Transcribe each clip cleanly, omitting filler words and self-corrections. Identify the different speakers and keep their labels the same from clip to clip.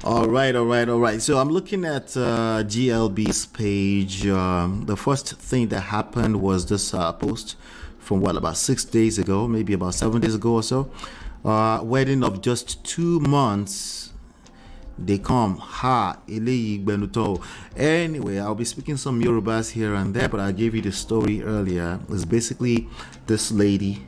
Speaker 1: All right, all right, all right. So I'm looking at GLB's page. The first thing that happened was this post from what, about 6 days ago, maybe about 7 days ago or so. Wedding of just 2 months. They come ha eléyìí gbenuto. Anyway, I'll be speaking some Yorubas here and there, but I gave you the story earlier. It's basically this lady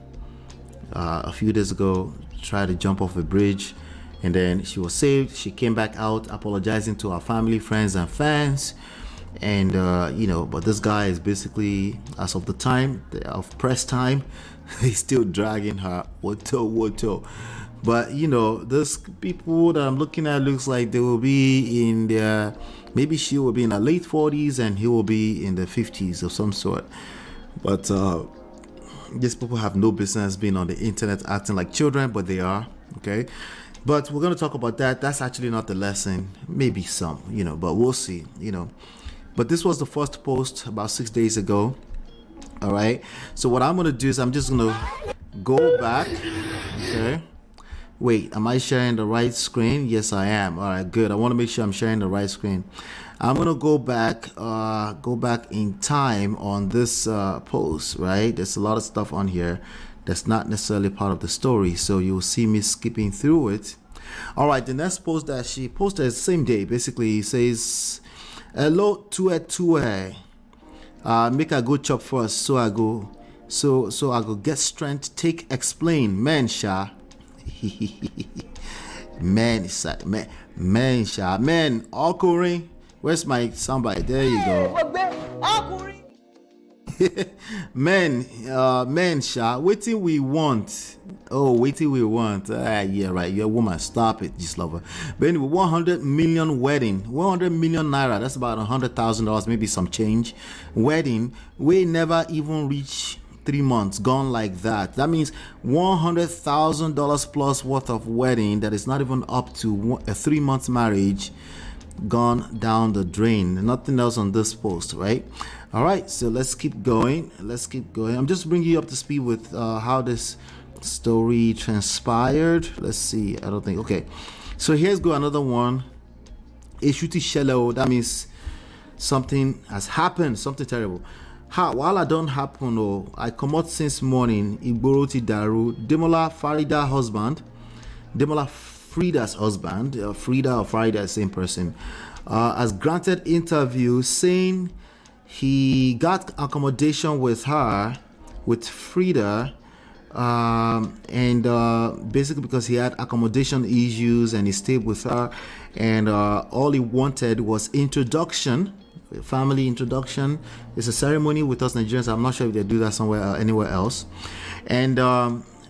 Speaker 1: a few days ago tried to jump off a bridge, and then she was saved. She came back out apologizing to her family, friends, and fans. And but this guy is basically, as of the time of press time, he's still dragging her. Woto. But those people that I'm looking at looks like they will be in their, maybe she will be in her late 40s and he will be in the 50s of some sort. But these people have no business being on the internet acting like children, but they are. Okay, but we're going to talk about that. That's actually not the lesson. Maybe some, but we'll see. But this was the first post about 6 days ago. All right, so what I'm going to do is I'm just going to go back. Okay. Wait, am I sharing the right screen? Yes, I am. All right, good. I want to make sure I'm sharing the right screen. I'm gonna go back in time on this post. Right, there's a lot of stuff on here that's not necessarily part of the story, so you'll see me skipping through it. All right, the next post that she posted the same day basically says, "Hello, tue. Make a good chop first, so I go get strength. Take explain, man, sha." man, Okuri. Where's my soundbite? There you go. Men, sha. Waiting we want. Oh, waiting we want. Yeah, right. You're a woman. Stop it, just lover. But anyway, 100 million wedding, 100 million naira. That's about $100,000, maybe some change. Wedding. We never even reach 3 months, gone like that. That means $100,000 plus worth of wedding that is not even up to a 3 month marriage, gone down the drain. Nothing else on this post, right? All right, so let's keep going. I'm just bringing you up to speed with how this story transpired. Let's see. I don't think. Okay, so here's another one. Eshuti shallow. That means something has happened, something terrible. While I don't happen, I come out since morning. Igboroti Daru, Demola Phreeda's husband, Phreeda or Phreeda, same person, has granted interview saying he got accommodation with Phreeda, and basically because he had accommodation issues and he stayed with her, and all he wanted was family introduction. It's a ceremony with us Nigerians. I'm not sure if they do that somewhere anywhere else. And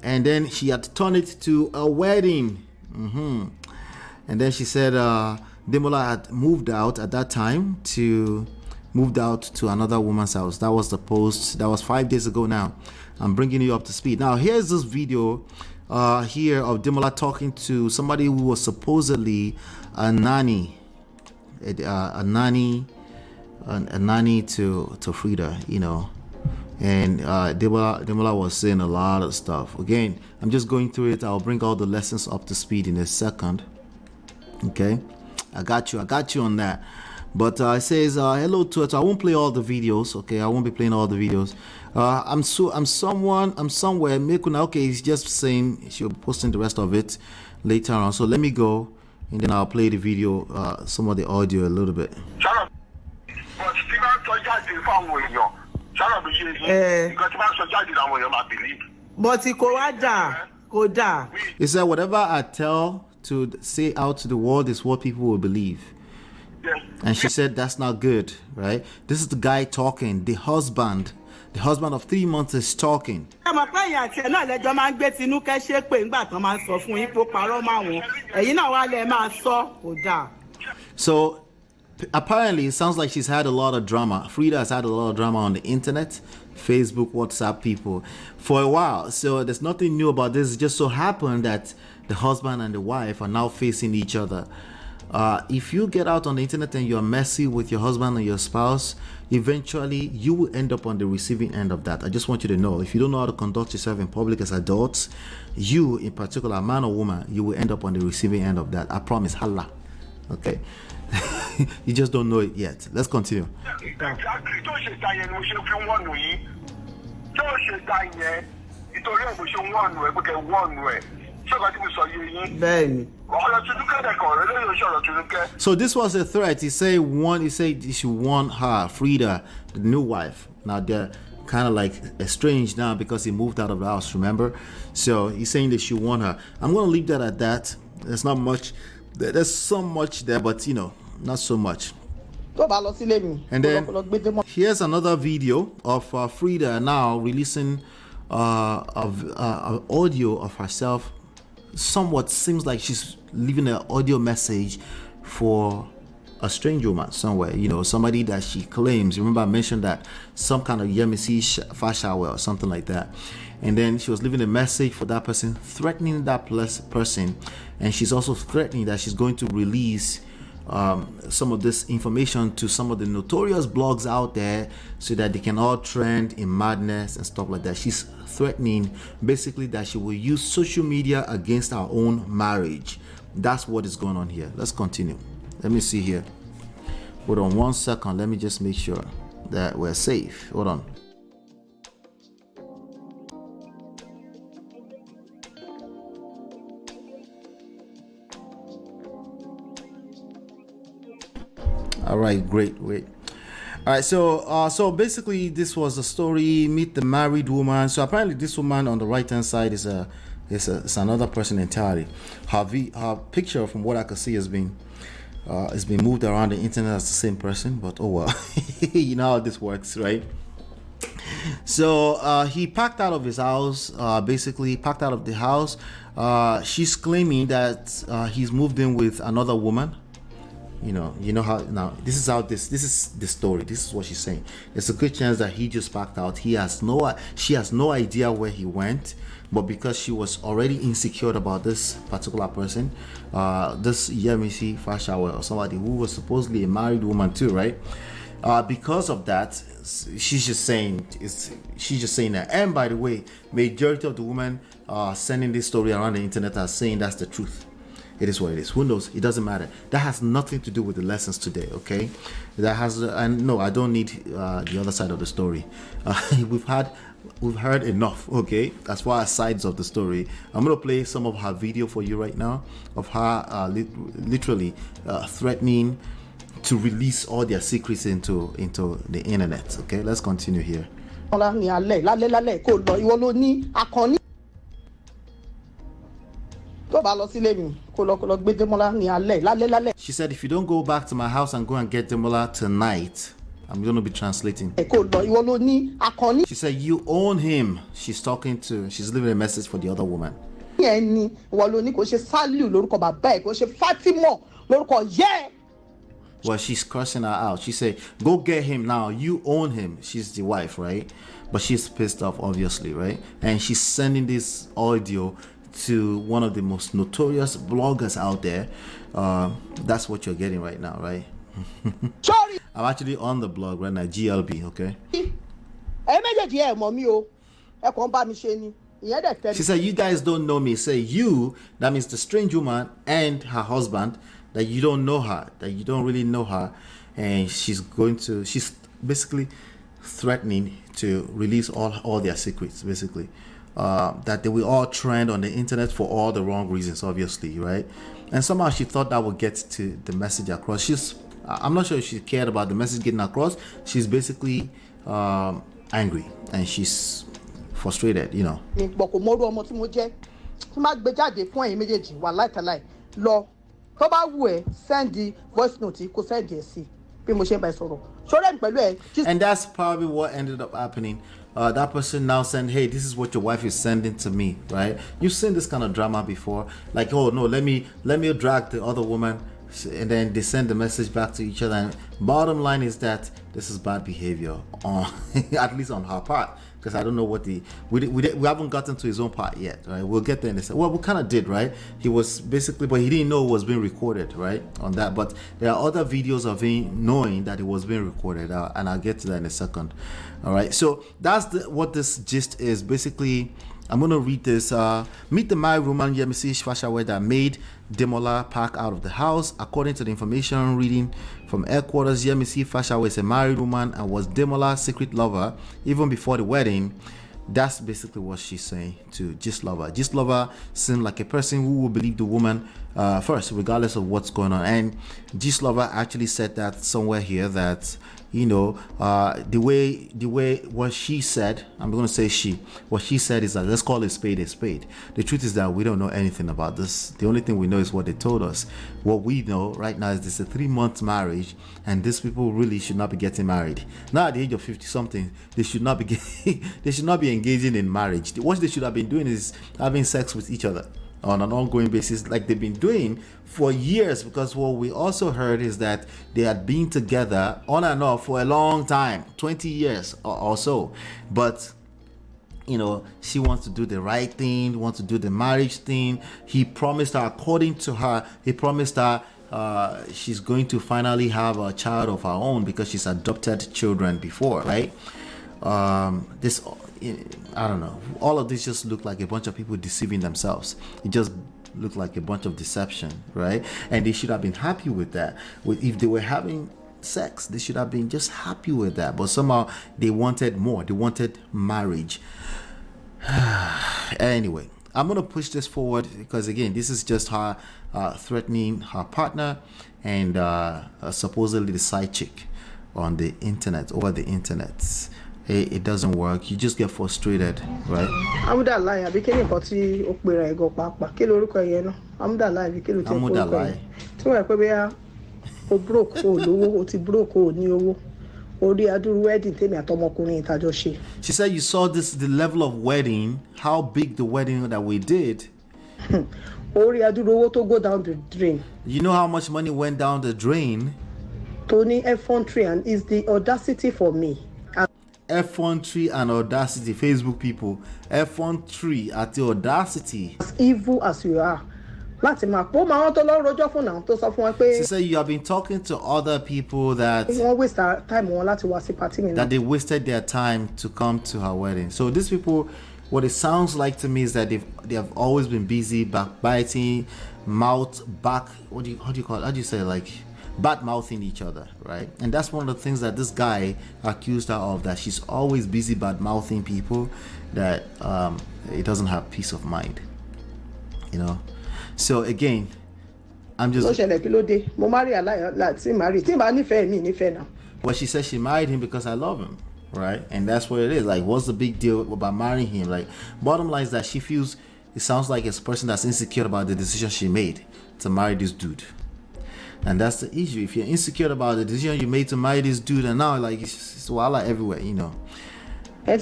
Speaker 1: then she had turned it to a wedding. And then she said Demola had moved out at that time to another woman's house. That was the post. That was 5 days ago now. I'm bringing you up to speed. Now here's this video here of Demola talking to somebody who was supposedly a nanny. A nanny to Phreeda, and Demola was saying a lot of stuff. Again, I'm just going through it. I'll bring all the lessons up to speed in a second. Okay, I got you on that. But it says hello to it. I won't play all the videos. Okay, I won't be playing all the videos. I'm somewhere. Okay, he's just saying she'll be posting the rest of it later on. So let me go, and then I'll play the video, some of the audio a little bit.
Speaker 2: But
Speaker 1: he said whatever I tell to say out to the world is what people will believe. And she said that's not good, right? This is the guy talking. The husband of 3 months is talking. So apparently it sounds like she's had a lot of drama. Phreeda has had a lot of drama on the internet, Facebook, WhatsApp people for a while. So there's nothing new about this. It just so happened that the husband and the wife are now facing each other. If you get out on the internet and you're messy with your husband or your spouse, eventually you will end up on the receiving end of that. I just want you to know, if you don't know how to conduct yourself in public as adults, you in particular, man or woman, you will end up on the receiving end of that. I promise. Hala. Okay. You just don't know it yet. Let's continue.
Speaker 2: Exactly.
Speaker 1: So this was a threat. He said he should warn her, Phreeda, the new wife. Now they're kind of like estranged now because he moved out of the house, remember? So he's saying they should warn her. I'm going to leave that at that. There's not much. There's so much there, but not so much. And then here's another video of Phreeda now releasing audio of herself. Somewhat seems like she's leaving an audio message for a strange woman somewhere, somebody that she claims. Remember I mentioned that some kind of Yemisi Fashawe or something like that. And then she was leaving a message for that person, threatening that person, and she's also threatening that she's going to release some of this information to some of the notorious blogs out there so that they can all trend in madness and stuff like that. She's threatening basically that she will use social media against our own marriage. That's what is going on here. Let's continue. Let me see here. Hold on 1 second. Let me just make sure that we're safe. Hold on. All right, great. All right, so basically this was a story. Meet the married woman. So apparently this woman on the right hand side is another person entirely. Her picture, from what I could see, has been moved around the internet as the same person, but oh well. You know how this works, right? So he packed out of his house, basically packed out of the house. She's claiming that he's moved in with another woman. You know how now this is the story. This is what she's saying. There's a good chance that he just packed out. She has no idea where he went, but because she was already insecure about this particular person, this Yemisi Fashawe or somebody who was supposedly a married woman too, right? Because of that, she's just saying that. And by the way, majority of the women sending this story around the internet are saying that's the truth. It is what it is. Who knows? It doesn't matter. That has nothing to do with the lessons today, okay? And no, I don't need the other side of the story. We've heard enough, okay? As far as sides of the story. I'm gonna play some of her video for you right now of her literally threatening to release all their secrets into the internet. Okay, let's continue here. She said, if you don't go back to my house and go and get Demola tonight, I'm going to be translating. She said, you own him. She's leaving a message for the other woman. Well, she's cursing her out. She said, go get him now. You own him. She's the wife, right? But she's pissed off, obviously, right? And she's sending this audio to one of the most notorious bloggers out there. That's what you're getting right now, right?
Speaker 3: Sorry.
Speaker 1: I'm actually on the blog right now, GLB, okay? She said, you guys don't know me. Say you, that means the strange woman and her husband, that you don't know her, that you don't really know her. And she's basically threatening to release all their secrets, basically. That they will all trend on the internet for all the wrong reasons, obviously, right? And somehow she thought that would get to the message across. I'm not sure if she cared about the message getting across. She's basically angry and she's frustrated, you know.
Speaker 3: Send the voice note.
Speaker 1: And that's probably what ended up happening. That person now saying, hey, this is what your wife is sending to me, right? You've seen this kind of drama before, like, oh no, let me drag the other woman, and then they send the message back to each other. And bottom line is that this is bad behavior on at least on her part, because I don't know what we haven't gotten to his own part yet, right? We'll get there in a second. Well, we kind of did, right? He was basically, but he didn't know it was being recorded, right? On that, but there are other videos of him knowing that it was being recorded, and I'll get to that in a second. All right, so that's what this gist is. Basically, I'm going to read this. Meet the married woman Yemisi Fashawe that made Demola pack out of the house. According to the information reading from headquarters, Yemisi Fashawe is a married woman and was Demola's secret lover even before the wedding. That's basically what she's saying to Gistlover. Gistlover seemed like a person who will believe the woman first, regardless of what's going on. And Gistlover actually said that somewhere here that, you know, the way what she said, I'm going to say what she said is that let's call a spade a spade. The truth is that we don't know anything about this. The only thing we know is what they told us. What we know right now is this is a 3-month marriage, and these people really should not be getting married. Now at the age of 50 something, they should not be they should not be engaging in marriage. What they should have been doing is having sex with each other on an ongoing basis like they've been doing for years, because what we also heard is that they had been together on and off for a long time, 20 years or so. But you know, she wants to do the right thing, wants to do the marriage thing. He promised her, according to her, he promised her she's going to finally have a child of her own because she's adopted children before, right? This, I don't know, all of this just looked like a bunch of people deceiving themselves. It just looked like a bunch of deception, right? And they should have been happy with that. If they were having sex, they should have been just happy with that, but somehow they wanted more. They wanted marriage. Anyway, I'm gonna push this forward because again, this is just her threatening her partner and supposedly the side chick on the internet, over the internet. It doesn't work. You just get frustrated, right?
Speaker 3: Amúdàláì àbí kí ni nǹkan tí ó pera ẹ̀ gan pàápàá? Kí lorúkọ yẹn náà? Amúdàláì àbí kí ló ti ń porúkọ yẹn? Tí wọ́n rẹ̀ pé bóyá o broke o lówó, o ti broke o ní owó. Orí adúrú wedding tèmi àtọmọkùnrin ìtajọ ṣe.
Speaker 1: She said you saw the level of wedding, how big the wedding that we did.
Speaker 3: Orí adúrú owó tó go down the drain.
Speaker 1: You know how much money went down the drain?
Speaker 3: Tony effrontery and is the audacity for me.
Speaker 1: Effrontery and audacity, Facebook people. Effrontery at the audacity.
Speaker 3: As evil as you are. Láti máa pọ́ máa wọ́n tó lọ rojọ́ fún náà tó sọ fún wọn pé.
Speaker 1: She said you have been talking to other people that
Speaker 3: wọ́n waste time wọn láti wá sí party mi náà.
Speaker 1: That they wasted their time to come to her wedding. So these people, what it sounds like to me is that they have always been busy backbiting, how do you call it? How do you say it? Like bad mouthing each other, right? And that's one of the things that this guy accused her of, that she's always busy bad mouthing people, that it doesn't have peace of mind, you know. So again, I'm just. Well, she said she married him because I love him, right? And that's what it is. Like, what's the big deal about marrying him? Like, bottom line is that she feels, it sounds like it's a person that's insecure about the decision she made to marry this dude. And that's the issue. If you're insecure about the decision you made to marry this dude, and now like it's wala everywhere, you know. So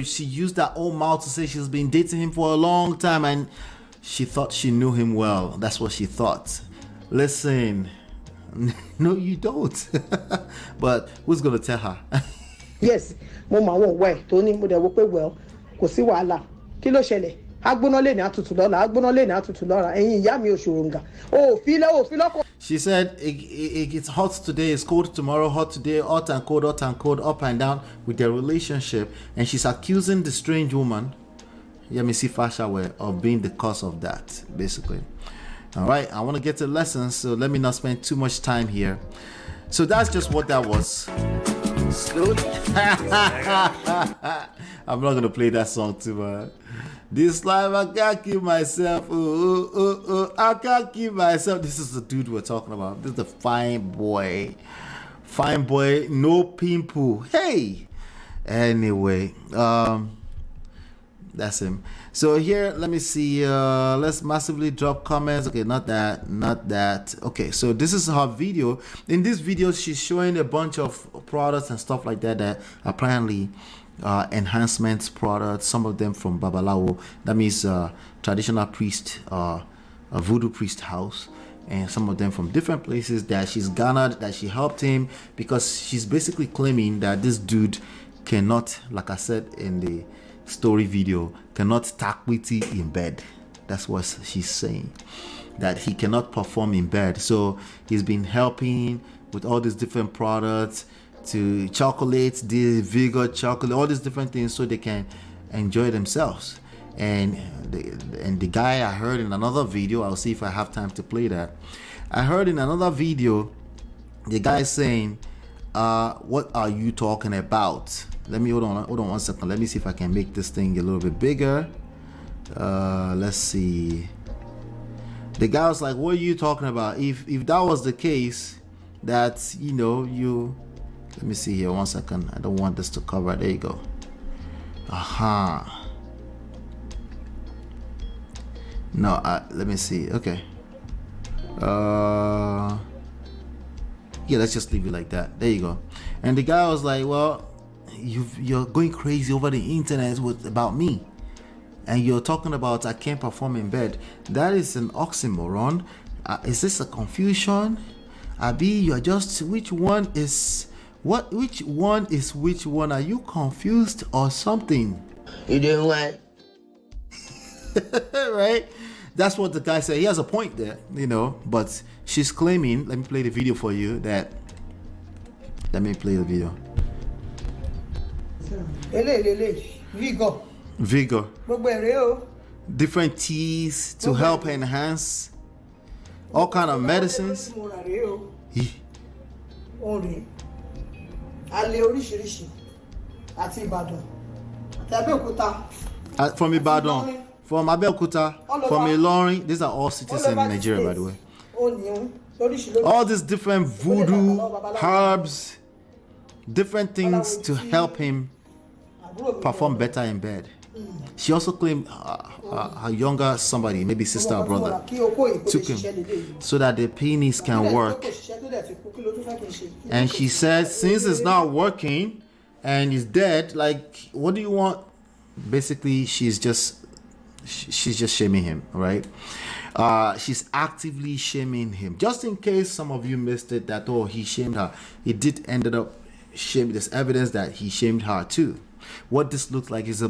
Speaker 1: she used that old mouth to say she's been dating him for a long time and she thought she knew him well. That's what she thought. Listen, no you don't. But who's gonna tell her?
Speaker 3: Yes, mama won't wear. Tony mo de wo pe well. Kò sí wàhálà. Kí ló ṣẹlẹ̀? Agbóná lé ní àtùtù lọ́la. Ẹ̀yin ìyá mi òṣòròǹgà. O fi lọ́kọ.
Speaker 1: She said it's hot today, it's cold tomorrow, hot today, hot and cold, up and down with their relationship. And she's accusing the strange woman, Yemisi Fashawe, of being the cause of that, basically. All right, I want to get to lessons, so let me not spend too much time here. So that's just what that was. Slowly. I'm not going to play that song too much. This life, I can't keep myself. I can't keep myself. This is the dude we're talking about. This is the fine boy. Fine boy, no pimple. Hey! Anyway, that's him. So here, let me see. Let's massively drop comments. Okay, not that. Okay, so this is her video. In this video, she's showing a bunch of products and stuff like that apparently enhancements products, some of them from Babalawo, that means traditional priest, a voodoo priest house, and some of them from different places that she's garnered, that she helped him, because she's basically claiming that this dude cannot, like I said in the story video, cannot takwiti in bed. That's what she's saying, that he cannot perform in bed. So he's been helping with all these different products, to chocolate, the vigor chocolate, all these different things, so they can enjoy themselves. And the guy, I heard in another video, I'll see if I have time to play that. I heard in another video, the guy saying, what are you talking about? Let me hold on 1 second. Let me see if I can make this thing a little bit bigger. Let's see. The guy was like, what are you talking about? If that was the case, that, you know, you, let me see here 1 second. I don't want this to cover. There you go. No, let me see. Okay. Yeah, let's just leave it like that. There you go. And the guy was like, well, you're going crazy over the internet about me, and you're talking about I can't perform in bed. That is an oxymoron. Is this a confusion? Abi, you're just, which one is what? Which one is which one? Are you confused or something?
Speaker 2: You doing what?
Speaker 1: Right? That's what the guy said. He has a point there, you know, but she's claiming, let me play the video for you, that, let me play the video. Vigor. Different teas to help enhance, all kind of medicines. From Ibadan, from Abeokuta, from Ilorin. These are all cities in Nigeria, by the way. All these different voodoo herbs, different things to help him perform better in bed. She also claimed her younger somebody, maybe sister or brother, took him so that the penis can work. And she said, since it's not working and he's dead, like, what do you want? Basically, she's just shaming him, right? She's actively shaming him. Just in case some of you missed it, that, oh, he shamed her. He did ended up shaming. There's evidence that he shamed her too. What this looks like is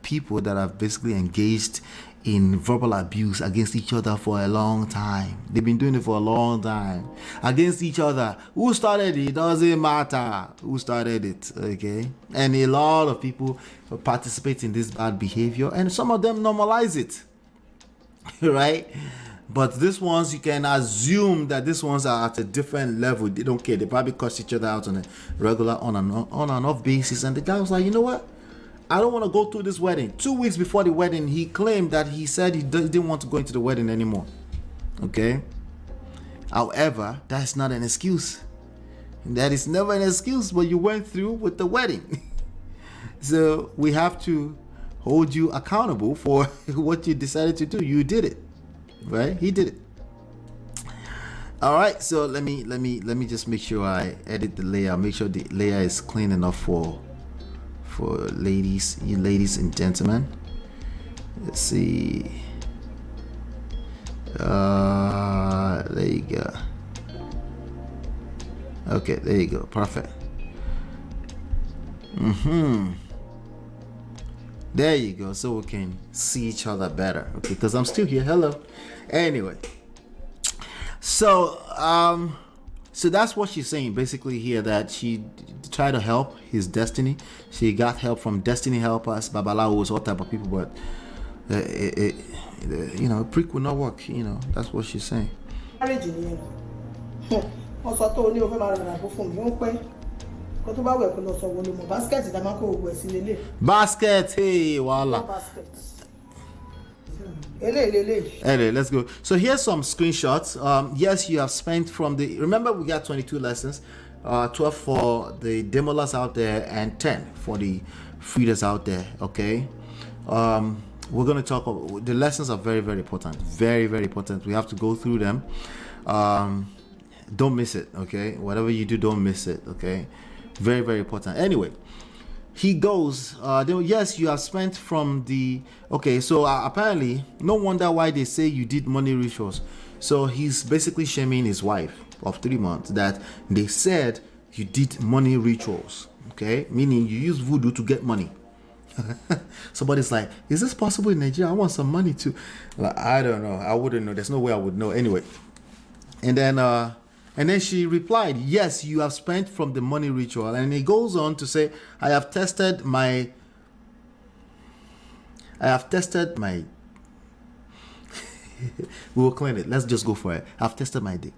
Speaker 1: people that have basically engaged in verbal abuse against each other for a long time. They've been doing it for a long time against each other. Who started it? Doesn't matter who started it, okay? And a lot of people participate in this bad behavior, and some of them normalize it, right? But these ones, you can assume that these ones are at a different level. They don't care. They probably cuss each other out on a regular on and off basis. And the guy was like, you know what? I don't want to go through this wedding. 2 weeks before the wedding, he claimed that he said he didn't want to go into the wedding anymore. Okay? However, that's not an excuse. That is never an excuse, but you went through with the wedding. So we have to hold you accountable for what you decided to do. You did it. Right? He did it. All right, so let me just make sure I edit the layer. Make sure the layer is clean enough for ladies and gentlemen. Let's see. There you go. Okay, there you go. Perfect. There you go. So we can see each other better. Okay, because I'm still here. Hello. Anyway. So that's what she's saying basically here, that she tried to help his destiny. She got help from destiny helpers, babalawos, all type of people, but you know, prick will not work. You know, that's what she's saying. Basket, hey, voila. Anyway, let's go. So here's some screenshots. Yes, you have spent from the, remember we got 22 lessons, 12 for the Demolas out there and 10 for the Phreedas out there. Okay. We're going to talk about, the lessons are very, very important. Very, very important. We have to go through them. Don't miss it. Okay. Whatever you do, don't miss it. Okay. Very, very important. Anyway, he goes, yes, you have spent from the, okay, so apparently, no wonder why they say you did money rituals. So he's basically shaming his wife of 3 months that they said you did money rituals, okay? Meaning you use voodoo to get money. Somebody's like, is this possible in Nigeria? I want some money too. Like, I don't know. I wouldn't know. There's no way I would know. Anyway. And then And then she replied, yes, you have spent from the money ritual. And he goes on to say, I have tested my we will clean it. Let's just go for it. I've tested my D,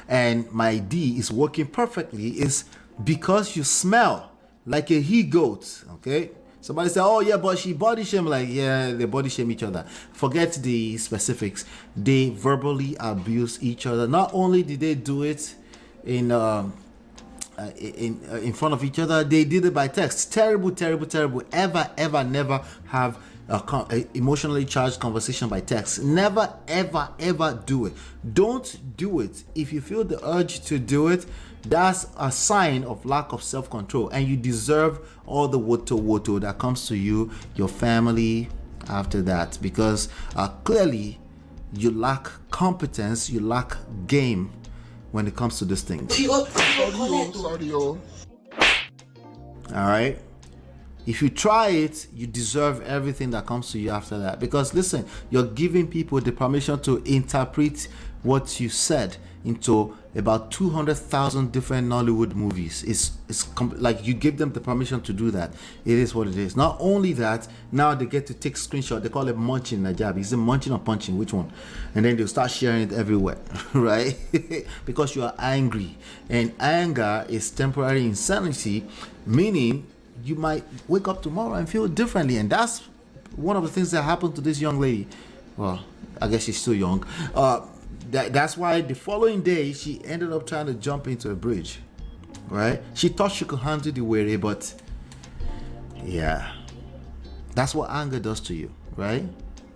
Speaker 1: and my D is working perfectly. Is because you smell like a he goat. Okay. Somebody say, oh yeah, but she body shame. Like, yeah, they body shame each other. Forget the specifics. They verbally abuse each other. Not only did they do it in front of each other, they did it by text. Terrible. Ever never have a emotionally charged conversation by text. Never ever do it. Don't do it. If you feel the urge to do it, that's a sign of lack of self-control, and you deserve all the woto that comes to you, your family after that, because clearly you lack competence, you lack game when it comes to this thing. All right. If you try it, you deserve everything that comes to you after that. Because listen, you're giving people the permission to interpret what you said into about 200,000 different Nollywood movies. It's like you give them the permission to do that. It is what it is. Not only that, now they get to take screenshot. They call it munching in Najabi. Is it munching or punching? Which one? And then they'll start sharing it everywhere, right? Because you are angry. And anger is temporary insanity, meaning you might wake up tomorrow and feel differently. And that's one of the things that happened to this young lady. Well, I guess she's still young. That's why the following day she ended up trying to jump into a bridge, right? She thought she could handle the weary, but yeah, that's what anger does to you, right?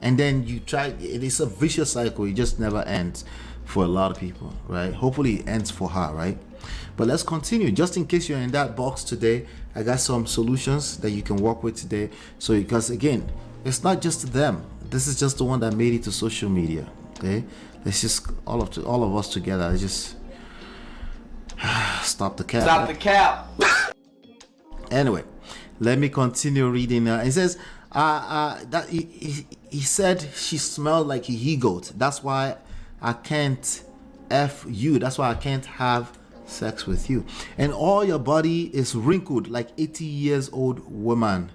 Speaker 1: And then you try, it is a vicious cycle. It just never ends for a lot of people, right? Hopefully it ends for her, right? But let's continue. Just in case you're in that box today, I got some solutions that you can work with today. So, because again, it's not just them. This is just the one that made it to social media. Okay, let's just all of us together. Let's just stop the cap.
Speaker 2: Stop the cap.
Speaker 1: Anyway, let me continue reading. It says that he said she smelled like a he goat. That's why I can't F you. That's why I can't have sex with you. And all your body is wrinkled like 80 years old woman.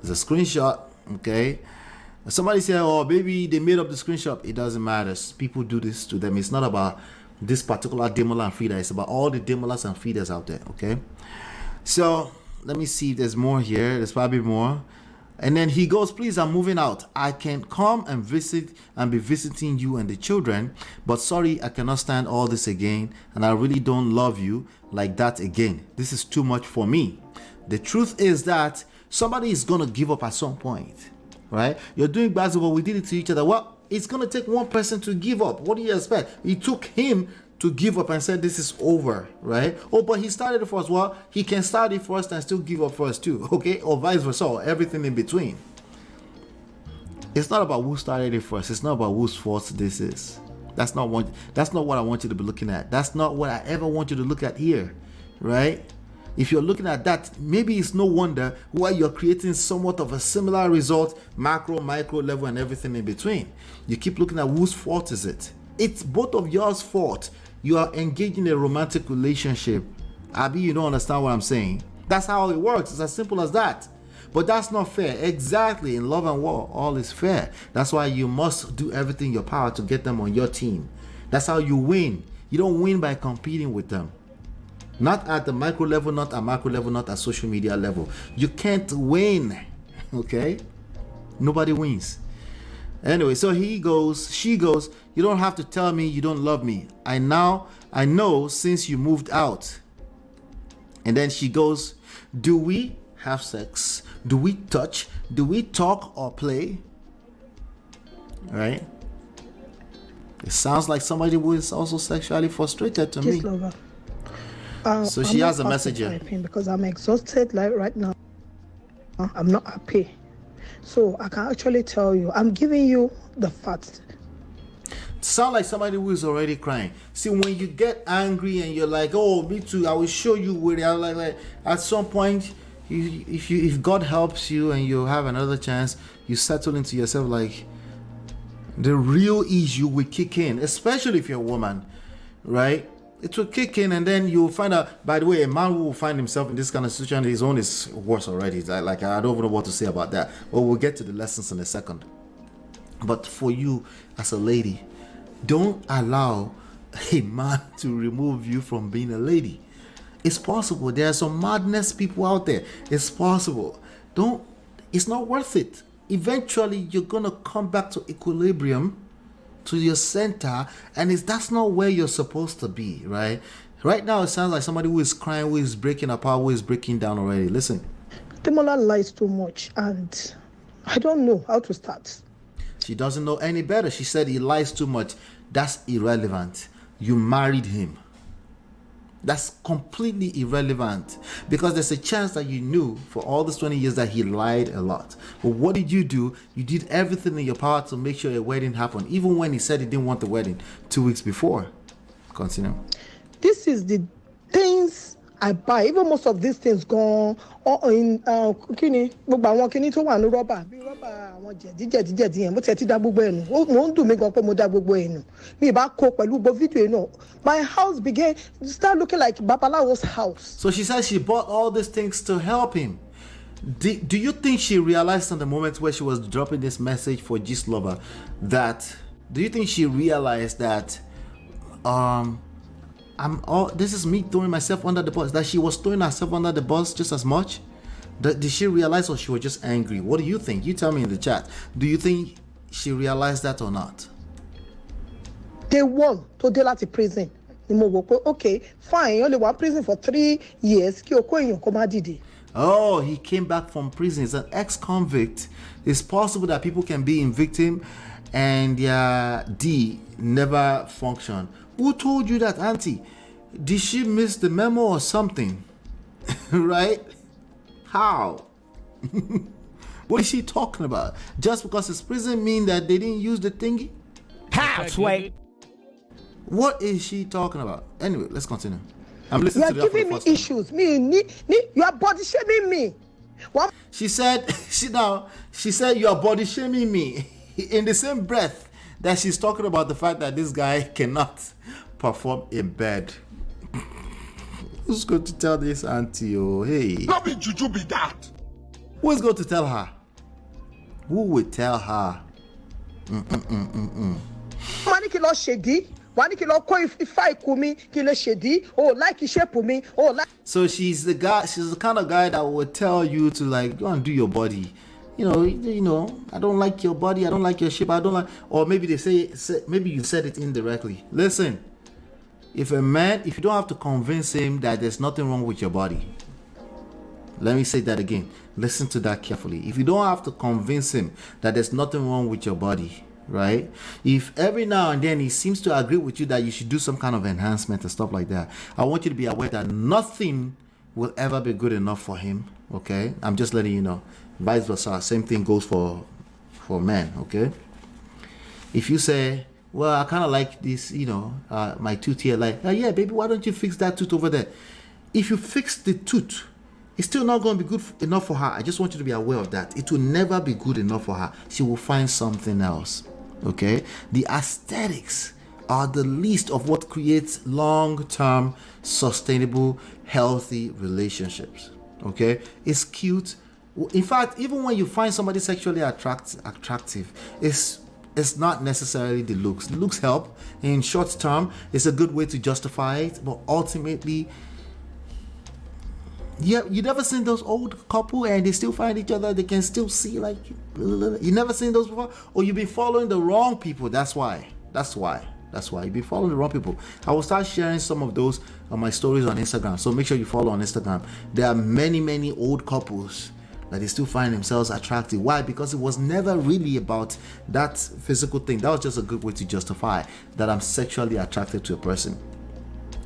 Speaker 1: There's a screenshot. Okay. Somebody said, oh, baby, they made up the screenshot. It doesn't matter. People do this to them. It's not about this particular Demola and Phreeda. It's about all the Demolas and Phreedas out there, okay? So, let me see if there's more here. There's probably more. And then he goes, please, I'm moving out. I can come and visit and be visiting you and the children. But sorry, I cannot stand all this again. And I really don't love you like that again. This is too much for me. The truth is that somebody is going to give up at some point. Right? You're doing basketball. We did it to each other. Well, it's going to take one person to give up. What do you expect? It took him to give up and said this is over, right? Oh, but he started it first. Well, he can start it first and still give up first too, okay? Or vice versa, or everything in between. It's not about who started it first. It's not about whose fault this is. That's not what I want you to be looking at. That's not what I ever want you to look at here, right? If you're looking at that, maybe it's no wonder why you're creating somewhat of a similar result, macro, micro level, and everything in between. You keep looking at whose fault is it. It's both of yours fault. You are engaged in a romantic relationship. Abi, you don't understand what I'm saying. That's how it works. It's as simple as that. But that's not fair. Exactly. In love and war, all is fair. That's why you must do everything in your power to get them on your team. That's how you win. You don't win by competing with them. Not at the micro level, not at macro level, not at social media level. You can't win. Okay? Nobody wins. Anyway, so she goes, you don't have to tell me you don't love me. I know since you moved out. And then she goes, do we have sex? Do we touch? Do we talk or play? All right? It sounds like somebody who is also sexually frustrated to me.
Speaker 3: Lover.
Speaker 1: So she has a message here.
Speaker 3: Because I'm exhausted like right now. I'm not happy. So I can actually tell you, I'm giving you the facts.
Speaker 1: Sound like somebody who is already crying. See, when you get angry and you're like, oh, me too, I will show you where I'm like at some point, if God helps you and you have another chance, you settle into yourself like the real issue will kick in, especially if you're a woman. right? It will kick in, and then you'll find out. By the way, a man who will find himself in this kind of situation, his own is worse already. Like I don't know what to say about that. But we'll get to the lessons in a second. But for you as a lady, don't allow a man to remove you from being a lady. It's possible. There are some madness people out there. It's possible. It's not worth it. Eventually, you're gonna come back to equilibrium, to your center, and that's not where you're supposed to be, right? Right now, it sounds like somebody who is crying, who is breaking apart, who is breaking down already. Listen.
Speaker 3: Demola lies too much, and I don't know how to start.
Speaker 1: She doesn't know any better. She said he lies too much. That's irrelevant. You married him. That's completely irrelevant, because there's a chance that you knew for all these 20 years that he lied a lot. But what did you do? You did everything in your power to make sure a wedding happened, even when he said he didn't want the wedding 2 weeks before. Continue.
Speaker 3: This is the things I buy. Even most of these things gone in kini gbogbo àwọn kini tó wà ní rọ́bà bí rọ́bà àwọn jẹ̀díjẹ̀díjẹ̀dí yẹn mo ti dá gbogbo ẹnu mo ń dùn mí gan pé mo dá gbogbo ẹnu mi bá kó pẹ̀lú gbogbo fídíò yìí náà. My house began to start looking like Babalawo's house.
Speaker 1: So she says she bought all these things to help him. Do you think she realized in the moment where she was dropping this message for Gist Lover do you think she realized that this is me throwing myself under the bus, that she was throwing herself under the bus just as much? Did she realize, or she was just angry? What do you think? You tell me in the chat. Do you think she realized that or not?
Speaker 3: Day one to dé láti prison ni mo wò pé okay fine only one prison for 3 years kí o kó èèyàn kó má dìde.
Speaker 1: Oh, he came back from prison. He's an ex-convict. It's possible that people can be in victim and their D never function. Who told you that, Auntie? Did she miss the memo or something? Right? How? What is she talking about? Just because it's prison mean that they didn't use the thingy?
Speaker 2: How, Sway?
Speaker 1: What is she talking about? Anyway, let's continue. I'm listening
Speaker 3: You
Speaker 1: to
Speaker 3: are
Speaker 1: that for the
Speaker 3: giving me
Speaker 1: first time.
Speaker 3: issues. You are body shaming me. What?
Speaker 1: She said you are body shaming me in the same breath that she's talking about the fact that this guy cannot perform in bed. Who's going to tell this auntie? Oh, hey.
Speaker 2: Not be juju be that.
Speaker 1: Who is going to tell her? Who will tell her?
Speaker 3: Money kilo shady. Wani kilo ko ifá ikú mi kilo shady. Oh, like shape me. Oh, like.
Speaker 1: So she's the kind of guy that would tell you to like go and do your body. You know, I don't like your body, I don't like your shape, I don't like, or maybe they say maybe you said it indirectly. Listen, if you don't have to convince him that there's nothing wrong with your body, let me say that again. Listen to that carefully. If you don't have to convince him that there's nothing wrong with your body, right? If every now and then he seems to agree with you that you should do some kind of enhancement and stuff like that, I want you to be aware that nothing will ever be good enough for him. Okay, I'm just letting you know. Vice versa, same thing goes for men. Okay, if you say, well, I kind of like this, my tooth here, like, oh, yeah, baby, why don't you fix that tooth over there? If you fix the tooth, it's still not going to be good enough for her. I just want you to be aware of that. It will never be good enough for her. She will find something else. Okay, the aesthetics are the least of what creates long-term, sustainable, healthy relationships. Okay, it's cute. In fact, even when you find somebody sexually attractive, it's not necessarily the looks. The looks help in short term. It's a good way to justify it, but ultimately, yeah, you never seen those old couple and they still find each other. They can still see like you never seen those before, or you've been following the wrong people. That's why you've been following the wrong people. I will start sharing some of those on my stories on Instagram, so make sure you follow on Instagram. There are many old couples that they still find themselves attractive. Why? Because it was never really about that physical thing. That was just a good way to justify that I'm sexually attracted to a person.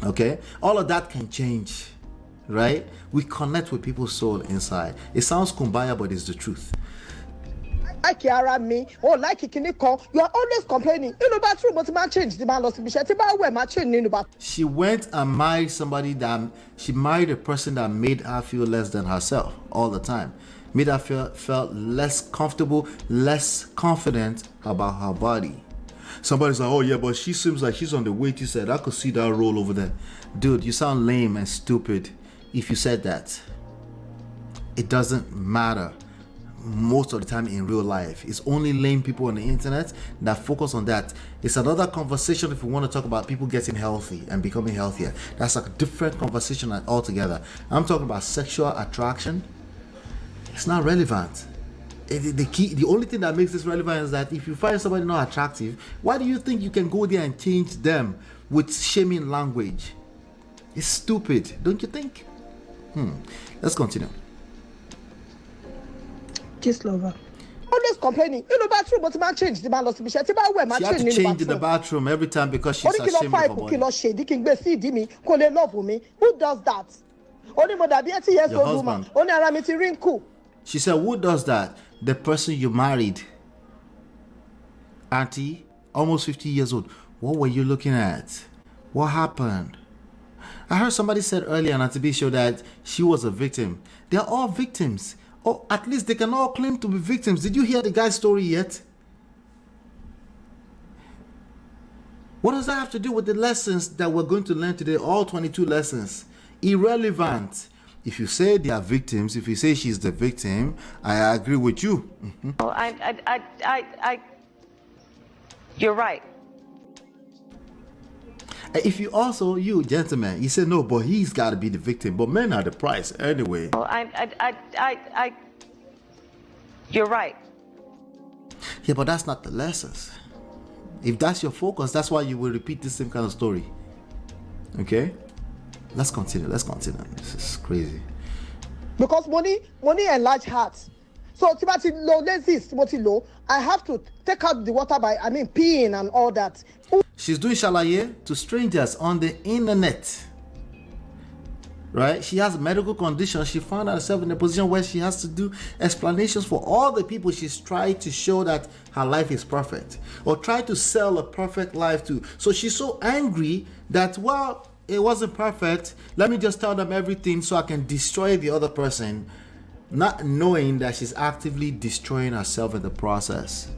Speaker 1: Okay, all of that can change, right? We connect with people's soul inside. It sounds kumbaya, but it's the truth.
Speaker 3: Like ara me, or like kini kan, you are always complaining. In the bathroom, but man change the man lost the shirt. Man change in the bathroom.
Speaker 1: She went and married she married a person that made her feel less than herself all the time. Made her felt less comfortable, less confident about her body. Somebody's like, oh yeah, but she seems like she's on the waiting side. I could see that role over there. Dude, you sound lame and stupid if you said that. It doesn't matter. Most of the time in real life, it's only lame people on the internet that focus on that. It's another conversation if we want to talk about people getting healthy and becoming healthier. That's a different conversation altogether. I'm talking about sexual attraction. It's not relevant. The only thing that makes this relevant is that if you find somebody not attractive, why do you think you can go there and change them with shaming language? It's stupid, don't you think? Let's continue.
Speaker 3: Kiss lover. Always complaining. You know, bathroom, but man change the man lost
Speaker 1: She had to change in the bathroom every time because she's ashamed of her body.
Speaker 3: Who does that? Only more than 80 years
Speaker 1: Your
Speaker 3: old woman.
Speaker 1: husband.
Speaker 3: Only aramiti wrinkle.
Speaker 1: She said, who does that? The person you married. Auntie, almost 50 years old. What were you looking at? What happened? I heard somebody said earlier on Auntie B show that she was a victim. They're all victims. Or at least they can all claim to be victims. Did you hear the guy's story yet? What does that have to do with the lessons that we're going to learn today? All 22 lessons. Irrelevant. If you say they are victims, if you say she's the victim, I agree with you.
Speaker 4: You're right.
Speaker 1: If you also, you gentlemen, you say no, but he's got to be the victim. But men are the prize anyway.
Speaker 4: You're right.
Speaker 1: Yeah, but that's not the lessons. If that's your focus, that's why you will repeat the same kind of story. Okay? Let's continue. This is crazy.
Speaker 3: Because money enlarge hearts. So I have to take out the water by peeing and all that.
Speaker 1: She's doing shalaye to strangers on the internet. Right? She has a medical condition. She found herself in a position where she has to do explanations for all the people she's tried to show that her life is perfect, or try to sell a perfect life to. So she's so angry that, well, it wasn't perfect. Let me just tell them everything so I can destroy the other person, not knowing that she's actively destroying herself in the process.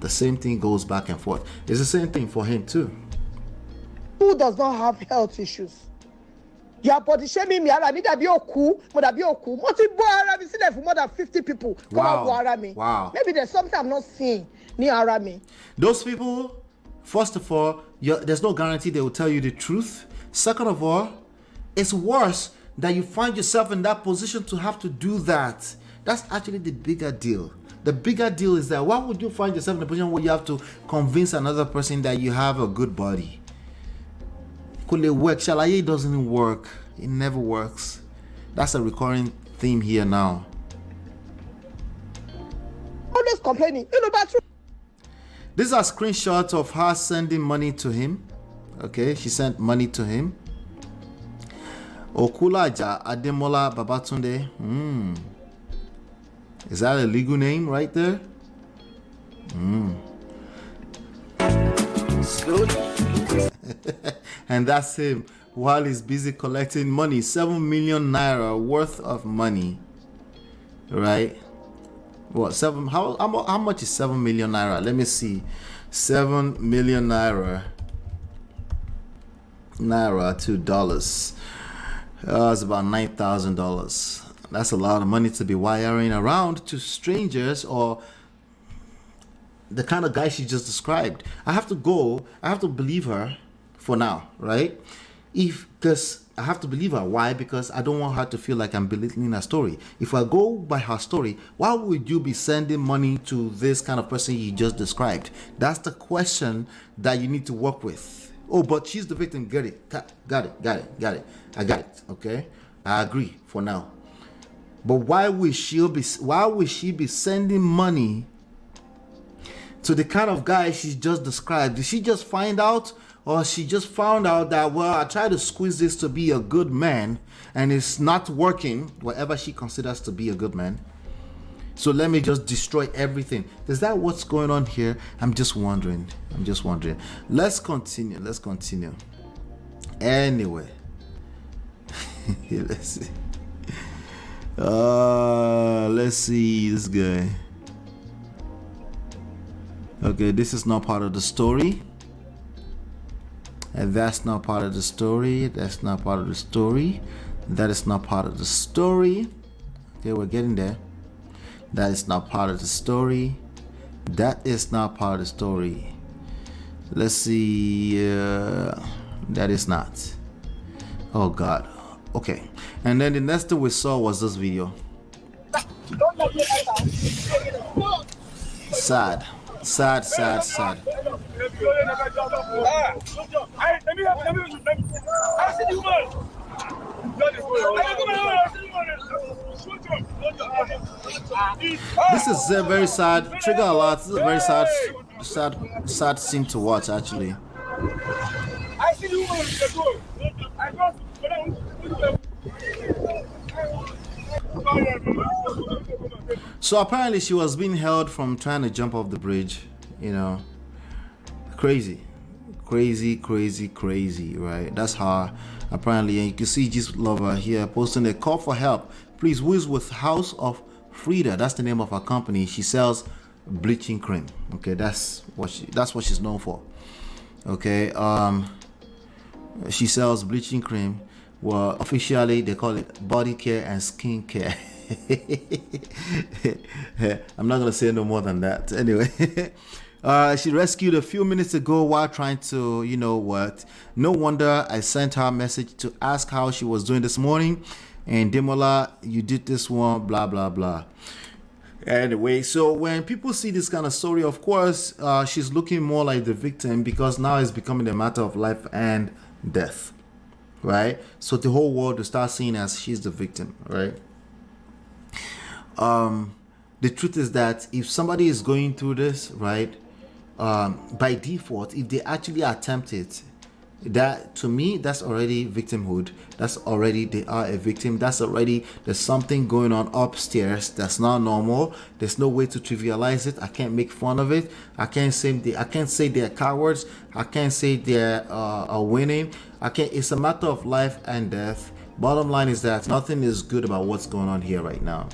Speaker 1: The same thing goes back and forth. It's the same thing for him too.
Speaker 3: Who does not have health issues? Your body shaming me. I need to be oku. For more than 50 people.
Speaker 1: Wow.
Speaker 3: Maybe there's something I'm not seeing near Arami.
Speaker 1: Those people, first of all, there's no guarantee they will tell you the truth. Second of all, it's worse that you find yourself in that position to have to do that. That's actually the bigger deal. The bigger deal is that why would you find yourself in a position where you have to convince another person that you have a good body? Could it work? Shalaye doesn't work. It never works. That's a recurring theme here now.
Speaker 3: Always complaining. You know, bathroom.
Speaker 1: These are screenshots of her sending money to him. Okay, she sent money to him. Okulaja Demola Babatunde. Is that a legal name right there? And that's him while he's busy collecting money. 7 million naira worth of money. Right? What, how much is 7 million naira? Let me see. 7 million naira to dollars. It's about $9,000. That's a lot of money to be wiring around to strangers, or the kind of guy she just described. I have to believe her for now, right? Because I have to believe her. Why? Because I don't want her to feel like I'm belittling her story. If I go by her story, why would you be sending money to this kind of person you just described? That's the question that you need to work with. Oh, but she's the victim. Got it. I got it. Okay, I agree for now. But why would she be sending money to the kind of guy she just described? Did she just find out, or she just found out that, well, I tried to squeeze this to be a good man and it's not working, whatever she considers to be a good man, so let me just destroy everything? Is that what's going on here? I'm just wondering. Let's continue. Anyway. Let's see. Let's see this guy. Okay, this is not part of the story. And that's not part of the story. That's not part of the story. That is not part of the story. Okay, we're getting there. That is not part of the story. That is not part of the story. Let's see. That is not. Oh God. Okay. And then the next thing we saw was this video. Sad. Sad, sad, sad. This is a very sad, trigger a lot. This is a very sad scene to watch, actually. So apparently she was being held from trying to jump off the bridge, you know. Crazy, right? That's how apparently, and you can see Jesus Lover here posting a call for help. Please, who is with House of Phreeda? That's the name of her company. She sells bleaching cream. Okay, that's what she's known for. Okay, she sells bleaching cream. Well, officially they call it body care and skin care. I'm not gonna say no more than that. Anyway, she rescued a few minutes ago while trying to, you know what? No wonder I sent her a message to ask how she was doing this morning. And Demola, you did this one, blah blah blah. Anyway, so when people see this kind of story, of course, she's looking more like the victim because now it's becoming a matter of life and death, right? So the whole world will start seeing as she's the victim, right? The truth is that if somebody is going through this, right, by default, if they actually attempt it, that to me, that's already victimhood. That's already they are a victim. That's already there's something going on upstairs that's not normal. There's no way to trivialize it. I can't make fun of it. I can't say they're cowards. I can't say they're winning. It's a matter of life and death. Bottom line is that nothing is good about what's going on here right now,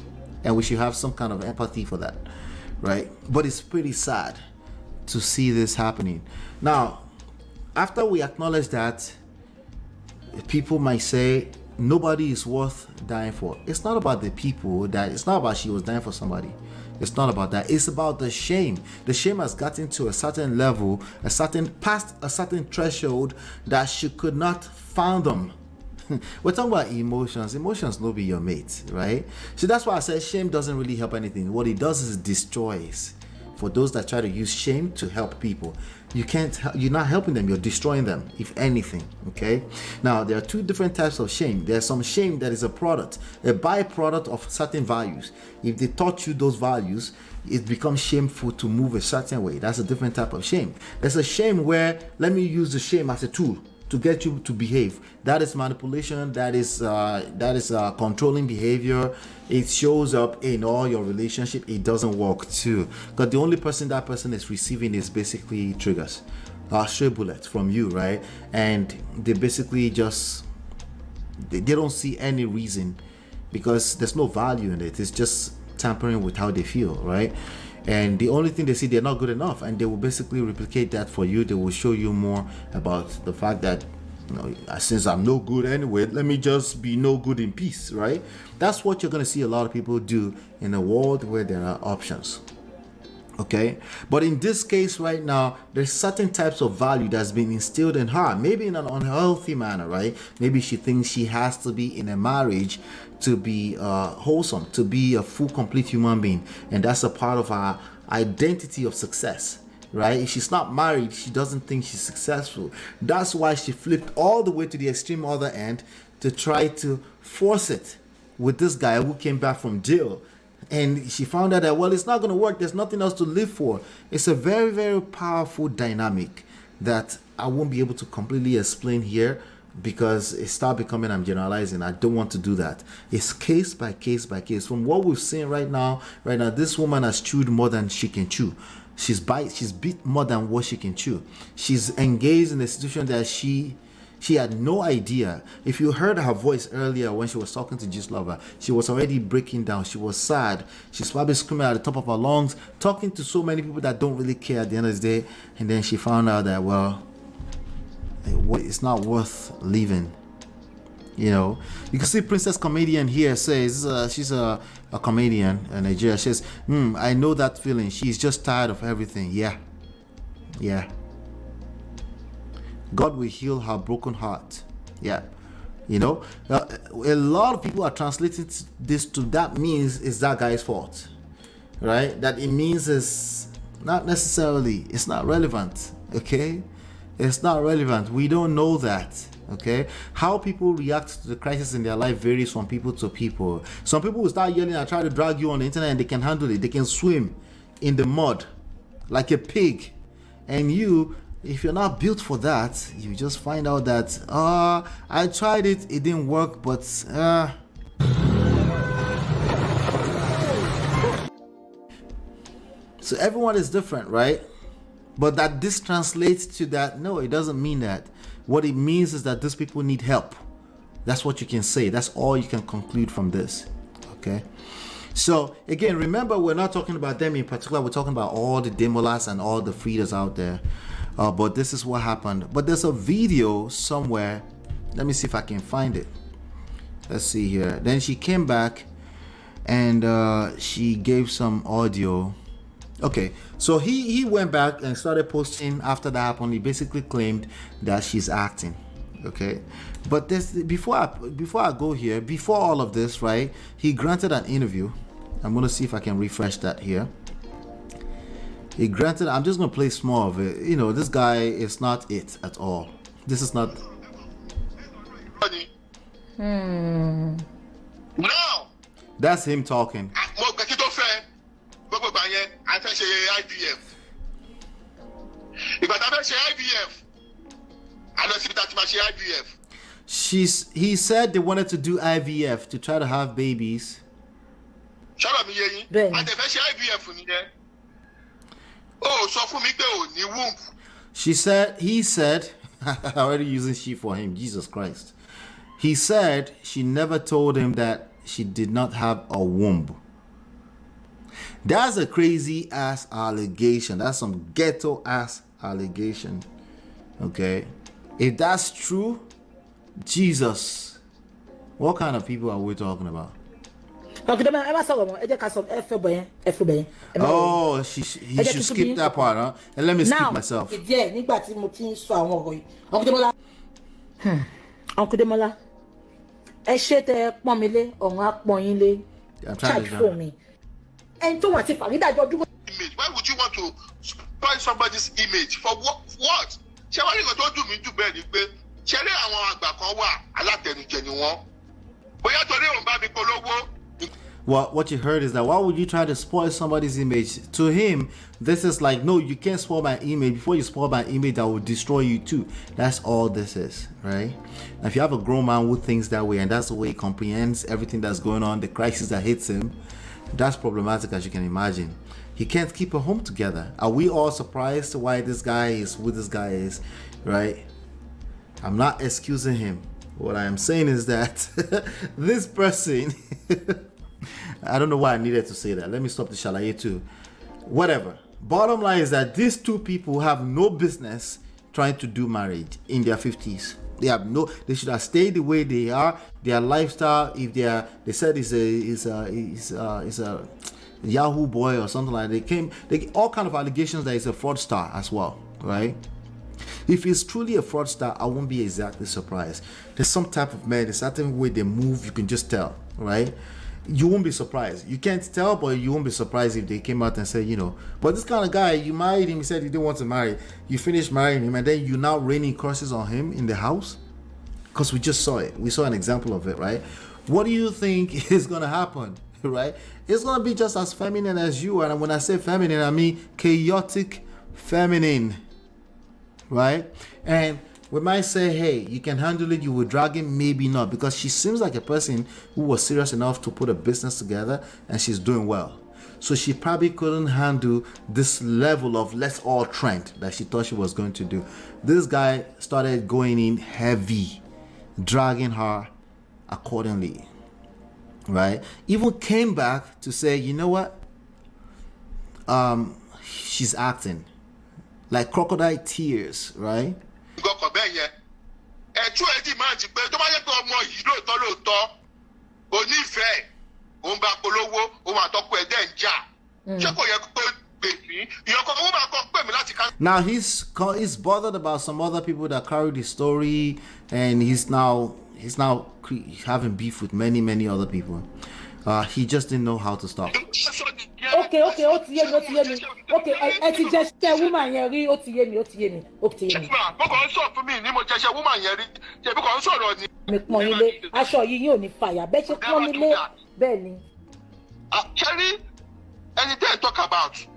Speaker 1: and we should have some kind of empathy for that, right? But it's pretty sad to see this happening now. After we acknowledge that, people might say nobody is worth dying for. It's not about the people that, it's not about she was dying for somebody. It's not about that. It's about the shame. The shame has gotten to a certain level, past a certain threshold that she could not fathom. We're talking about emotions. Emotions no be your mate, right? So that's why I said shame doesn't really help anything. What it does is it destroys. For those that try to use shame to help people, you're not helping them, you're destroying them, if anything. Okay, now there are two different types of shame. There's some shame that is a byproduct of certain values. If they taught you those values, it becomes shameful to move a certain way. That's a different type of shame. There's a shame where, let me use the shame as a tool to get you to behave. That is manipulation. That is controlling behavior. It shows up in all your relationship. It doesn't work too, because the only person that person is receiving is basically triggers, stray bullets from you, right? And they basically just they don't see any reason, because there's no value in it. It's just tampering with how they feel, right? And the only thing they see, they're not good enough, and they will basically replicate that for you. They will show you more about the fact that, you know, since I'm no good anyway, let me just be no good in peace, right? That's what you're going to see a lot of people do in a world where there are options. Okay, but in this case right now, there's certain types of value that's been instilled in her, maybe in an unhealthy manner, right? Maybe she thinks she has to be in a marriage to be wholesome, to be a full, complete human being, and that's a part of her identity of success, right? If she's not married, she doesn't think she's successful. That's why she flipped all the way to the extreme other end to try to force it with this guy who came back from jail. And she found out that, well, it's not going to work. There's nothing else to live for. It's a very, very powerful dynamic that I won't be able to completely explain here, because it starts becoming, I'm generalizing. I don't want to do that. It's case by case by case. From what we've seen right now, this woman has chewed more than she can chew. She's beat more than what she can chew. She's engaged in a situation that she She had no idea. If you heard her voice earlier when she was talking to Gist Lover, she was already breaking down. She was sad. She's probably screaming at the top of her lungs, talking to so many people that don't really care at the end of the day. And then she found out that, well, it's not worth leaving. You know, you can see Princess Comedian here says, she's a comedian in Nigeria. She says, I know that feeling. She's just tired of everything. Yeah. God will heal her broken heart. Yeah. You know, a lot of people are translating this to that means it's that guy's fault. Right? That it means it's not necessarily, it's not relevant. Okay? It's not relevant. We don't know that. Okay, how people react to the crisis in their life varies from people to people. Some people will start yelling and try to drag you on the internet and they can handle it. They can swim in the mud like a pig. And you, if you're not built for that, you just find out that, I tried it, it didn't work, but so everyone is different, right? But that this translates to that, no, it doesn't mean that. What it means is that these people need help. That's what you can say. That's all you can conclude from this. Okay. So again, remember, we're not talking about them in particular. We're talking about all the Demolas and all the Phreedas out there. But this is what happened. But there's a video somewhere. Let me see if I can find it. Let's see here. Then she came back and she gave some audio. Okay, so he went back and started posting after that happened. He basically claimed that she's acting. Okay, but this before I go here, before all of this, right? He granted an interview. I'm gonna see if I can refresh that here. He granted. I'm just gonna play small of it. You know, this guy is not it at all. This is not.
Speaker 2: No.
Speaker 1: That's him talking.
Speaker 2: I fẹ́ ṣe IVF. Ìgbà tá a fẹ́ ṣe IVF, I lọ sí ibi tá a ti máa ṣe IVF.
Speaker 1: He said they wanted to do IVF to try to have babies.
Speaker 2: Ṣọ́rọ̀ mi yé yín. A tẹ̀ fẹ́ ṣe IVF nìyẹn. Oh, sọ fún mi pé ò ní womb.
Speaker 1: He said, already using she for him, Jesus Christ. He said she never told him that she did not have a womb. That's a crazy ass allegation. That's some ghetto ass allegation. Okay. If that's true, Jesus, what kind of people are we talking about? Oh, he should skip that part, huh? And let me skip myself.
Speaker 3: Uncle Demola, I'm trying to for me. And to what if I did
Speaker 2: image? Why would you want to spoil somebody's image? For what? Ṣé wọ́n rí nǹkan tó dùn mí jù bẹ́ẹ̀ ni pé ṣé rí àwọn àgbà kan wà alátẹnujẹ ni wọ́n? Bóyá torí òun bá mi polówó.
Speaker 1: Well, what you heard is that why would you try to spoil somebody's image? To him, this is like, no, you can't spoil my image. Before you spoil my image, I will destroy you too. That's all this is, right? Now, if you have a grown man who thinks that way and that's the way he comprehends everything that's going on, the crisis that hits him, that's problematic, as you can imagine. He can't keep a home together. Are we all surprised why this guy is who this guy is, right? I'm not excusing him. What I am saying is that this person, I don't know why I needed to say that. Let me stop the shalaye too. Whatever. Bottom line is that these two people have no business trying to do marriage in their 50s. They should have stayed the way they are. Their lifestyle, if they said is a Yahoo boy or something like that, they all kind of allegations that he's a fraudster as well, right? If he's truly a fraudster, I won't be exactly surprised. There's some type of man, there's certain way they move, you can just tell, right? You won't be surprised. You can't tell, but you won't be surprised if they came out and said, but this kind of guy, you married him, he said he didn't want to marry. You finished marrying him, and then you now raining curses on him in the house? Because we just saw it. We saw an example of it, right? What do you think is going to happen, right? It's going to be just as feminine as you. And when I say feminine, I mean chaotic feminine, right? And we might say, hey, you can handle it, you will drag him, maybe not, because she seems like a person who was serious enough to put a business together and she's doing well. So she probably couldn't handle this level of let's all trend that she thought she was going to do. This guy started going in heavy, dragging her accordingly, right? Even came back to say, you know what? She's acting like crocodile tears, right? Now he's bothered about some other people that carried the story, and he's now having beef with many other people. He just didn't know how to stop.
Speaker 5: Okay, ó ti yé mi. Okay, ẹ ti jẹ́ ṣe woman yẹn rí, ó ti yé mi.
Speaker 2: Mo kàn ń sọ fún mi ní mo jẹ́ ṣe woman yẹn rí. Ṣebí kàn ń sọ̀rọ̀ ni.
Speaker 5: Mi pọ́n nílé, aṣọ yìí yóò ní fàyà. Bẹ́ẹ̀ ṣe pọ́n nílé, bẹ́ẹ̀ ni.
Speaker 2: Cherry, anything I talk about,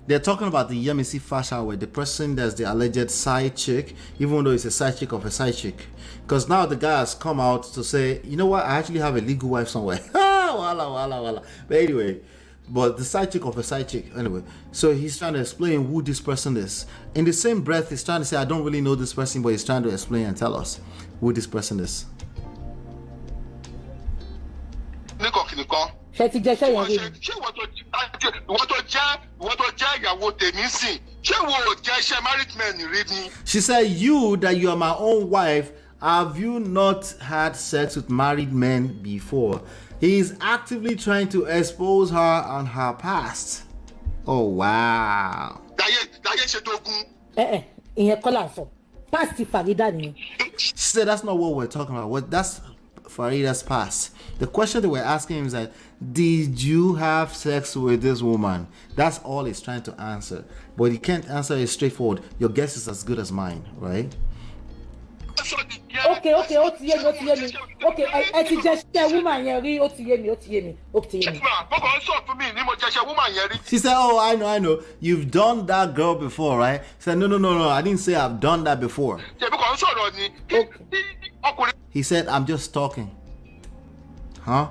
Speaker 1: they're talking about the Yemisi Fashawe, the person that's the alleged side chick, even though it's a side chick of a side chick. Because now the guy has come out to say, you know what, I actually have a legal wife somewhere. Wala. But anyway, but the side chick of a side chick. Anyway, so he's trying to explain who this person is. In the same breath, he's trying to say, I don't really know this person, but he's trying to explain and tell us who this person is.
Speaker 5: Ṣé ti jẹ́ ṣe yẹn rí?
Speaker 2: Ṣé ìwọ tó jẹ́ ìyàwó tèmi sìn, ṣé ìwọ ò jẹ́ iṣẹ́ married men rí ni?
Speaker 1: She said, you that you are my own wife, have you not had sex with married men before? He is actively trying to expose her on her past. Oh wow.
Speaker 2: Dáyé ṣe tógun.
Speaker 5: Ìyẹn kọ́ là ń sọ. Past Phreeda nìyẹn.
Speaker 1: She said that's not what we're talking about. That's Phreeda's past. The question they were asking him is that, did you have sex with this woman? That's all he's trying to answer. But he can't answer it straightforward. Your guess is as good as mine, right?
Speaker 5: Okay, ó ti yé mi. Okay, ẹ ti jẹ́ ṣe woman yẹn rí, ó ti yé mi.
Speaker 2: Mo kàn ń sọ fún mi ní mo jẹ́ ṣe woman yẹn rí.
Speaker 1: She said, oh, I know. You've done that girl before, right? She said, no. I didn't say I've done that before.
Speaker 2: Ṣebí kàn ń sọ̀rọ̀ ni.
Speaker 1: He said, I'm just talking. Huh?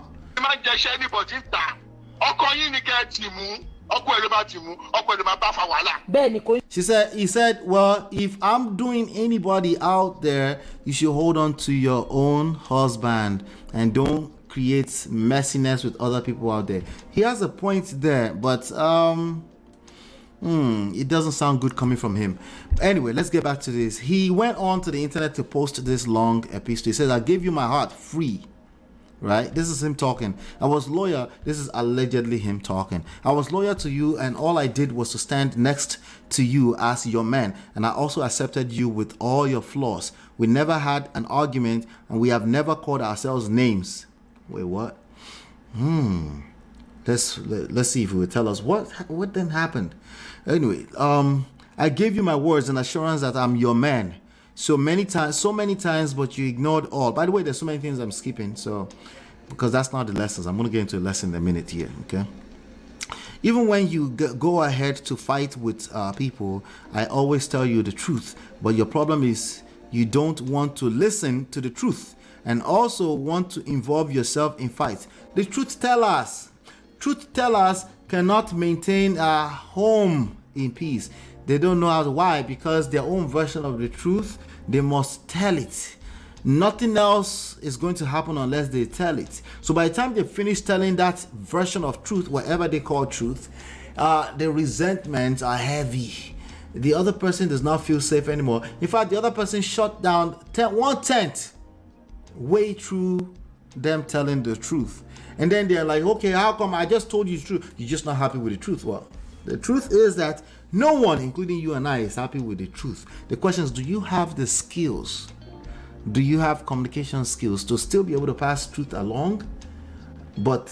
Speaker 1: He said, well, if I'm doing anybody out there, you should hold on to your own husband and don't create messiness with other people out there. He has a point there, but it doesn't sound good coming from him. Anyway, let's get back to this. He went on to the internet to post this long epistle. He says, I gave you my heart free. Right? This is him talking. I was loyal. This is allegedly him talking. I was loyal to you, and all I did was to stand next to you as your man. And I also accepted you with all your flaws. We never had an argument, and we have never called ourselves names. Wait, what? Let's see if he will tell us what then happened. Anyway, I gave you my words and assurance that I'm your man. So many times, but you ignored all. By the way, there's so many things I'm skipping, so because that's not the lessons. I'm going to get into a lesson in a minute here, okay? Even when you go ahead to fight with people, I always tell you the truth. But your problem is you don't want to listen to the truth and also want to involve yourself in fights. The truth tellers cannot maintain a home in peace. They don't know how to. Why? Because their own version of the truth, they must tell it. Nothing else is going to happen unless they tell it. So by the time they finish telling that version of truth, whatever they call truth, the resentments are heavy. The other person does not feel safe anymore. In fact, the other person shut down 1/10 way through them telling the truth. And then they're like, okay, how come I just told you the truth? You're just not happy with the truth. Well, the truth is that no one, including you and I, is happy with the truth. The question is, do you have the skills? Do you have communication skills to still be able to pass truth along, but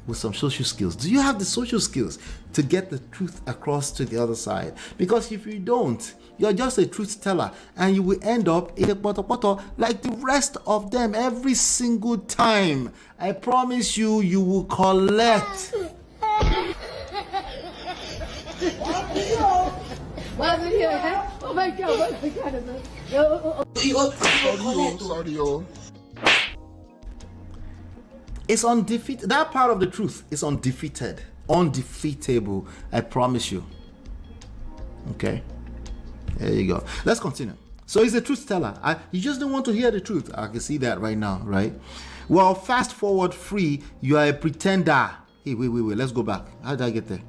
Speaker 1: with some social skills? Do you have the social skills to get the truth across to the other side? Because if you don't, you're just a truth teller, and you will end up in a poto like the rest of them every single time. I promise you, you will collect.
Speaker 5: Oh my God.
Speaker 1: It's undefeated. That part of the truth is undefeated. undefeatable. I promise you. Okay, there you go. Let's continue. So he's a truth teller. You just don't want to hear the truth. I can see that right now, right? Well, fast forward, Free, you are a pretender. Hey, wait. Let's go back. How did I get there?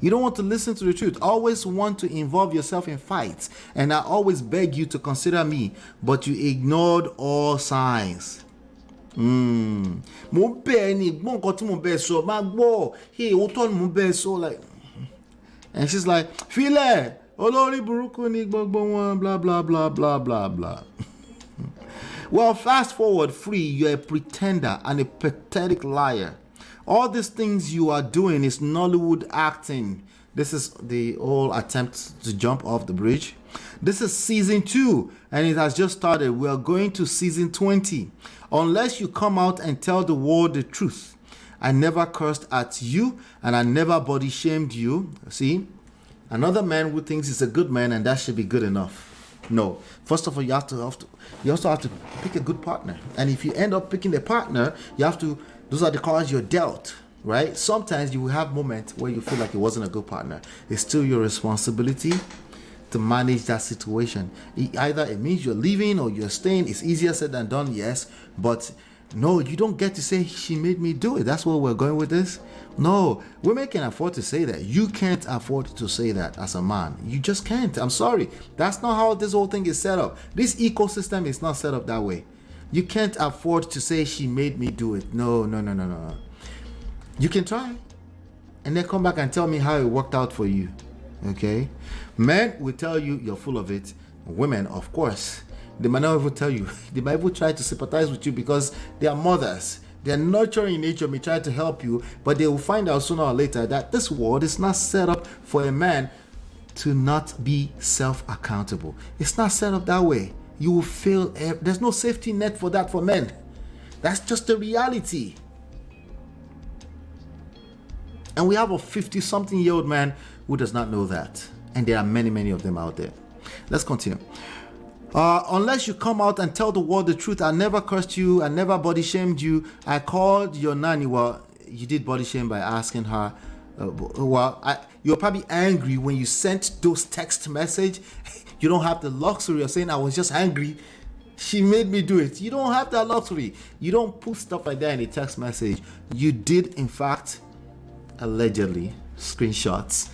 Speaker 1: You don't want to listen to the truth. Always want to involve yourself in fights. And I always beg you to consider me, but you ignored all signs. Mo bẹ̀ ni gbọ́n nǹkan tí mo bẹ̀ sọ máa gbọ́. Hey, ó tọ́ ni mo bẹ̀ sọ like. And she's like, File, olórí burúkú ni gbogbo wọn, blah blah blah blah blah blah. Well, fast forward, Free, you're a pretender and a pathetic liar. All these things you are doing is Nollywood acting. This is the whole attempt to jump off the bridge. This is season 2 and it has just started. We are going to season 20. Unless you come out and tell the world the truth. I never cursed at you and I never body shamed you. See, another man who thinks he's a good man and that should be good enough. No, first of all, you also have to pick a good partner. And if you end up picking a partner, those are the cards you're dealt, right? Sometimes you will have moments where you feel like it wasn't a good partner. It's still your responsibility to manage that situation. Either it means you're leaving or you're staying. It's easier said than done, yes. But no, you don't get to say she made me do it. That's where we're going with this. No, women can afford to say that. You can't afford to say that as a man. You just can't. I'm sorry. That's not how this whole thing is set up. This ecosystem is not set up that way. You can't afford to say she made me do it. No. You can try and then come back and tell me how it worked out for you. Okay? Men will tell you you're full of it. Women, of course, they might not even tell you. They might even try to sympathize with you because they are mothers. Their nurturing nature may try to help you, but they will find out sooner or later that this world is not set up for a man to not be self-accountable. It's not set up that way. You will fail. There's no safety net for that for men. That's just the reality. And we have a 50-something-year-old man who does not know that. And there are many, many of them out there. Let's continue. Unless you come out and tell the world the truth, I never cursed you, I never body shamed you. I called your nanny. Well, you did body shame by asking her. You're probably angry when you sent those text message. You don't have the luxury of saying I was just angry. She made me do it. You don't have that luxury. You don't put stuff like that in a text message. You did, in fact, allegedly, screenshots,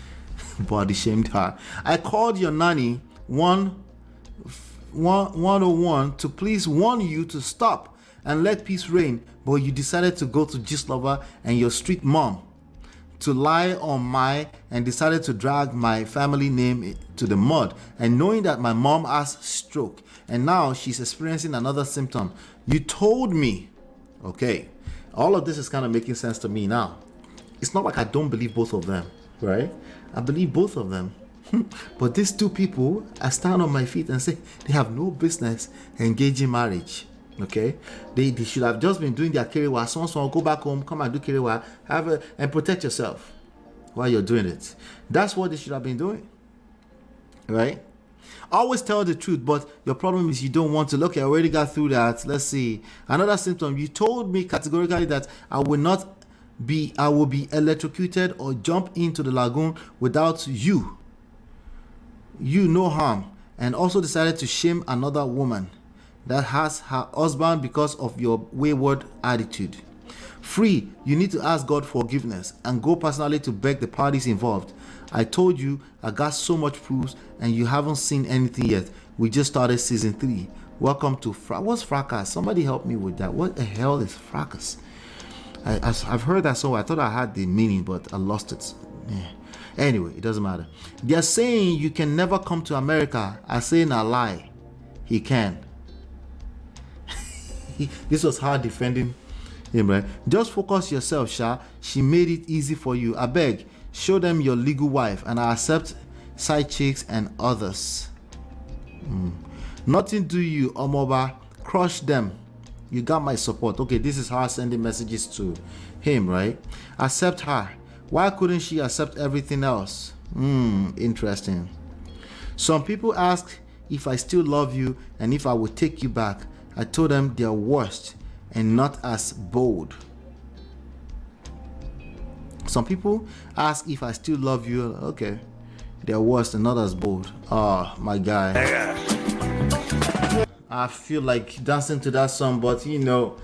Speaker 1: body shamed her. I called your nanny 101 to please warn you to stop and let peace reign, but you decided to go to Gistlover and your street mom to lie on my and decided to drag my family name to the mud, and knowing that my mom has stroke and now she's experiencing another symptom. You told me, okay, all of this is kind of making sense to me now. It's not like I don't believe both of them, right? I believe both of them. But these two people, I stand on my feet and say they have no business engaging marriage. Okay, they should have just been doing their kerewa. Someone go back home, come and do kerewa, and protect yourself while you're doing it. That's what they should have been doing, right? Always tell the truth, but your problem is you don't want to. Look, I already got through that. Let's see another symptom. You told me categorically that I will be electrocuted or jump into the lagoon without you. You no harm, and also decided to shame another woman that has her husband because of your wayward attitude. Free, you need to ask God forgiveness and go personally to beg the parties involved. I told you I got so much proofs and you haven't seen anything yet. We just started season 3. Welcome to what's fracas? Somebody help me with that. What the hell is fracas? I've heard that, so I thought I had the meaning, but I lost it. Yeah. Anyway, it doesn't matter. They're saying you can never come to America. I say a lie. He can. This was hard defending him, right? Just focus yourself, Sha. She made it easy for you. I beg, show them your legal wife, and I accept side chicks and others. Nothing to you, Omoba. Crush them. You got my support. Okay, this is her sending messages to him, right? Accept her. Why couldn't she accept everything else? Interesting. Some people ask if I still love you and if I would take you back. I told them they're worst and not as bold. Some people ask if I still love you. Okay, they're worse and not as bold. Oh, my guy. I feel like dancing to that song, but you know,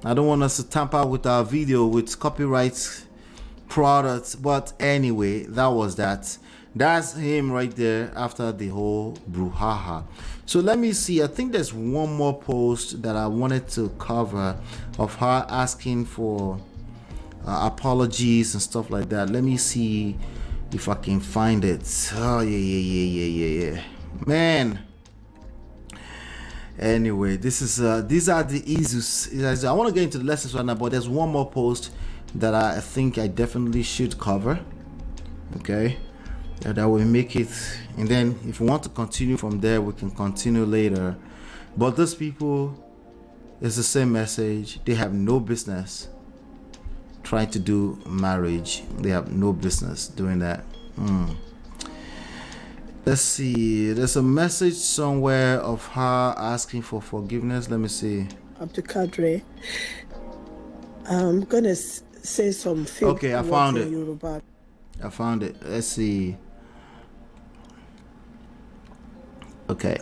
Speaker 1: I don't want us to tamper with our video with copyright products. But anyway, that was that. That's him right there after the whole brouhaha. So let me see. I think there's one more post that I wanted to cover of her asking for apologies and stuff like that. Let me see if I can find it. Oh yeah. Man. Anyway, this is these are the issues. I want to get into the lessons right now, but there's one more post that I think I definitely should cover. Okay, that will make it, and then if we want to continue from there, we can continue later. But those people, it's the same message. They have no business trying to do marriage. They have no business doing that. Let's see. There's a message somewhere of her asking for forgiveness. Let me see.
Speaker 3: Abdulkadir, I'm gonna say some few
Speaker 1: Okay, I found it.
Speaker 3: Yoruba.
Speaker 1: I found it. Let's see. Okay.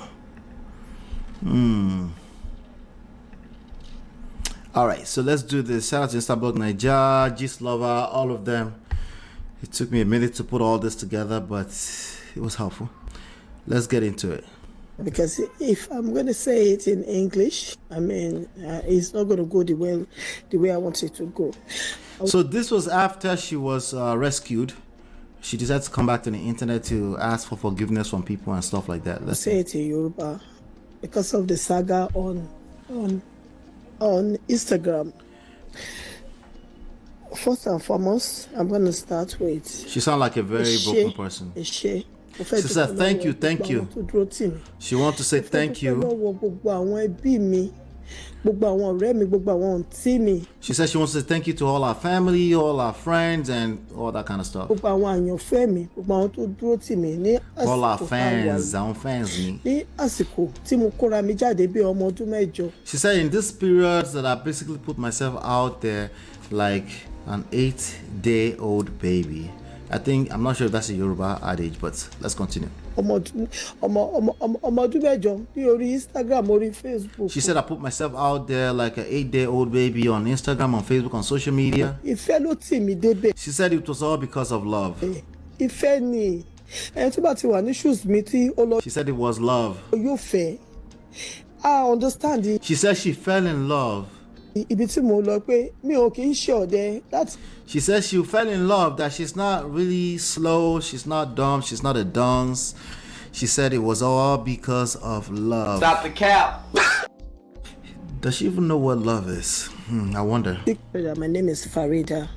Speaker 1: All right, so let's do this. Shout out to Instablog Niger, Gist Lover, all of them. It took me a minute to put all this together, but it was helpful. Let's get into it.
Speaker 3: Because if I'm going to say it in English, I mean, it's not going to go the way I want it to go.
Speaker 1: So this was after she was rescued. She decided to come back to the internet to ask for forgiveness from people and stuff like that. Let's
Speaker 3: say it in Yoruba because of the saga on Instagram. First and foremost, I'm going to start with.
Speaker 1: She sounds like a very broken person. She said, thank you. She wants to say thank you. She said she wants to say thank you to all our family, all our friends, and all that kind of stuff. All our fans, our fans. She said in this period that I basically put myself out there like an 8-day-old baby. I'm not sure if that's a Yoruba adage, but let's continue. She said I put myself out there like an 8-day-old baby on Instagram, on Facebook, on social media. She said it was all because of love. She said it was love.
Speaker 3: I understand it.
Speaker 1: She said she fell in love. She says she fell in love, that she's not really slow, she's not dumb, she's not a dunce. She said it was all because of love.
Speaker 6: Stop the cap.
Speaker 1: Does she even know what love is? I wonder.
Speaker 3: My name is Phreeda.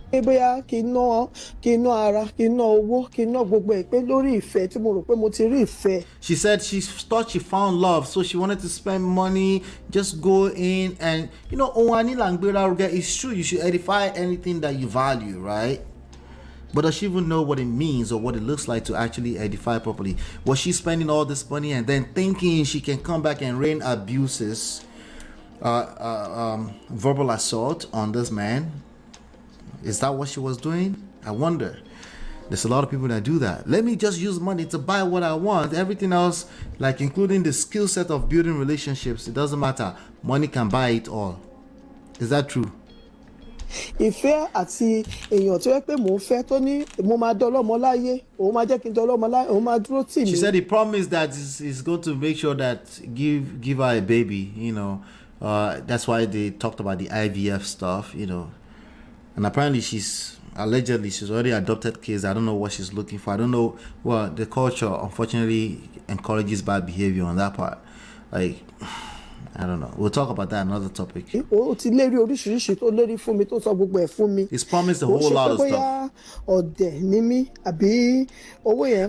Speaker 1: She said she thought she found love, so she wanted to spend money, just go in and, it's true, you should edify anything that you value, right? But does she even know what it means or what it looks like to actually edify properly? Was she spending all this money and then thinking she can come back and rain abuses, verbal assault on this man? Is that what she was doing? I wonder. There's a lot of people that do that. Let me just use money to buy what I want. Everything else, like including the skill set of building relationships, it doesn't matter. Money can buy it all. Is that true?
Speaker 3: She said
Speaker 1: he promised that he's going to make sure that give her a baby, that's why they talked about the IVF stuff, and apparently she's already adopted kids. I don't know what she's looking for. I don't know. Well, the culture unfortunately encourages bad behavior on that part. Like, I don't know. We'll talk about that another topic. He's promised a whole lot of stuff.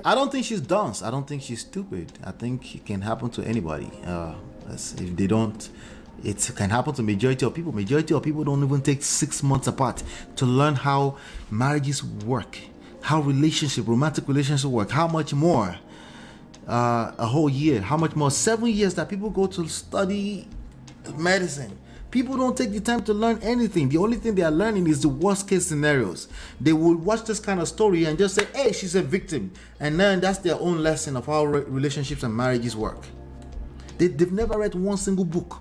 Speaker 1: I don't think she's dumb. I don't think she's stupid. I think it can happen to anybody. If they don't, it can happen to majority of people. Majority of people don't even take 6 months apart to learn how marriages work, how romantic relationships work. How much more? A whole year. How much more? 7 years that people go to study medicine. People don't take the time to learn anything. The only thing they are learning is the worst case scenarios. They will watch this kind of story and just say, hey, she's a victim. And then that's their own lesson of how relationships and marriages work. They've never read one single book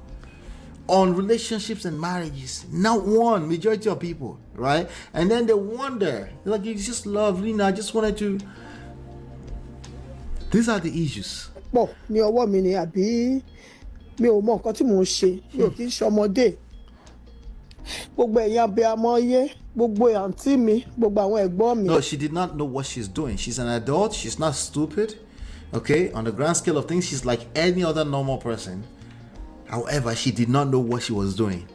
Speaker 1: on relationships and marriages. Not one. Majority of people, right? And then they wonder, like, it's just love, I just wanted to. These are the issues.
Speaker 3: Pọ̀ ní ọwọ́ mi ni àbí mi ò mọ nǹkan tí mò ń ṣe, mi ò kì í ṣọmọdé. Gbogbo ẹ̀yin abiyamọ yé, gbogbo àǹtí mi, gbogbo àwọn ẹ̀gbọ́n mi.
Speaker 1: No, she did not know what she's doing. She's an adult. She's not stupid. Okay? On the grand scale of things, she's like any other normal person. However, she did not know what she was doing.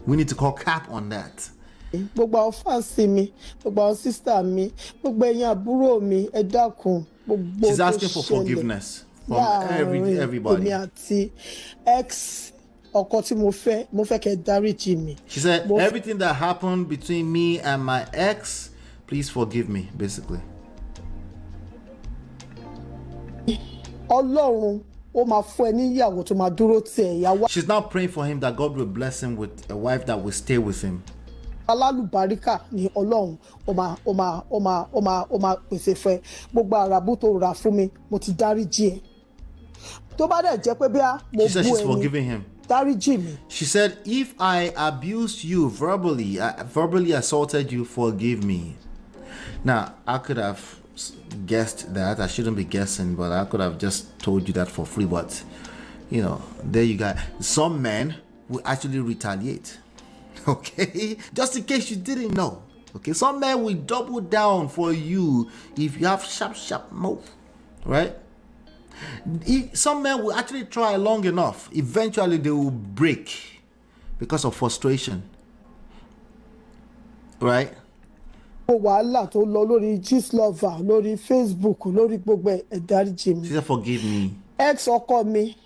Speaker 1: We need to call cap on that.
Speaker 3: Gbogbo àwọn fáǹsì mi, gbogbo àwọn sísítà mi, gbogbo ẹ̀yin àbúrò mi, ẹ dákun.
Speaker 1: She's asking for forgiveness from everybody.
Speaker 3: Èmi àti ex ọkọ tí mo fẹ́ kẹ́ dáríjì mi.
Speaker 1: She said, everything that happened between me and my ex, please forgive me, basically.
Speaker 3: Ọlọ́run ó máa fún ẹ níyàwó tó máa dúró tì ẹ́ ìyàwó.
Speaker 1: She's now praying for him that God will bless him with a wife that will stay with him.
Speaker 3: Alálùbáríkà ni Ọlọ́run ó máa pèsè fún ẹ. Gbogbo àràbù tó rà fún mi mo ti dáríjì ẹ. Tó bá dẹ̀ jẹ́ pé bí mo
Speaker 1: She said she's forgiving him.
Speaker 3: Dáríjì mi.
Speaker 1: She said, if I abused you verbally, I verbally assaulted you, forgive me. Now, I could have guessed that. I shouldn't be guessing, but I could have just told you that for free. But, there you go. Some men will actually retaliate. Okay? Just in case you didn't know. Okay? Some men will double down for you if you have sharp mouth. Right? Some men will actually try long enough. Eventually, they will break because of frustration. Right?
Speaker 3: Wàhálà tó lọ lórí Gistlover, lórí Facebook, lórí gbogbo ẹ dáríjì mi.
Speaker 1: She said, forgive me.
Speaker 3: Ex ọkọ mi,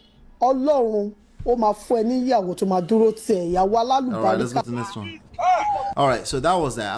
Speaker 3: Ọlọ́run ó máa fún ẹ níyàwó tó máa dúró tì ẹ́ ìyàwó alálùbáríkà.
Speaker 1: All right, let's go to the next one. All right, so that was that.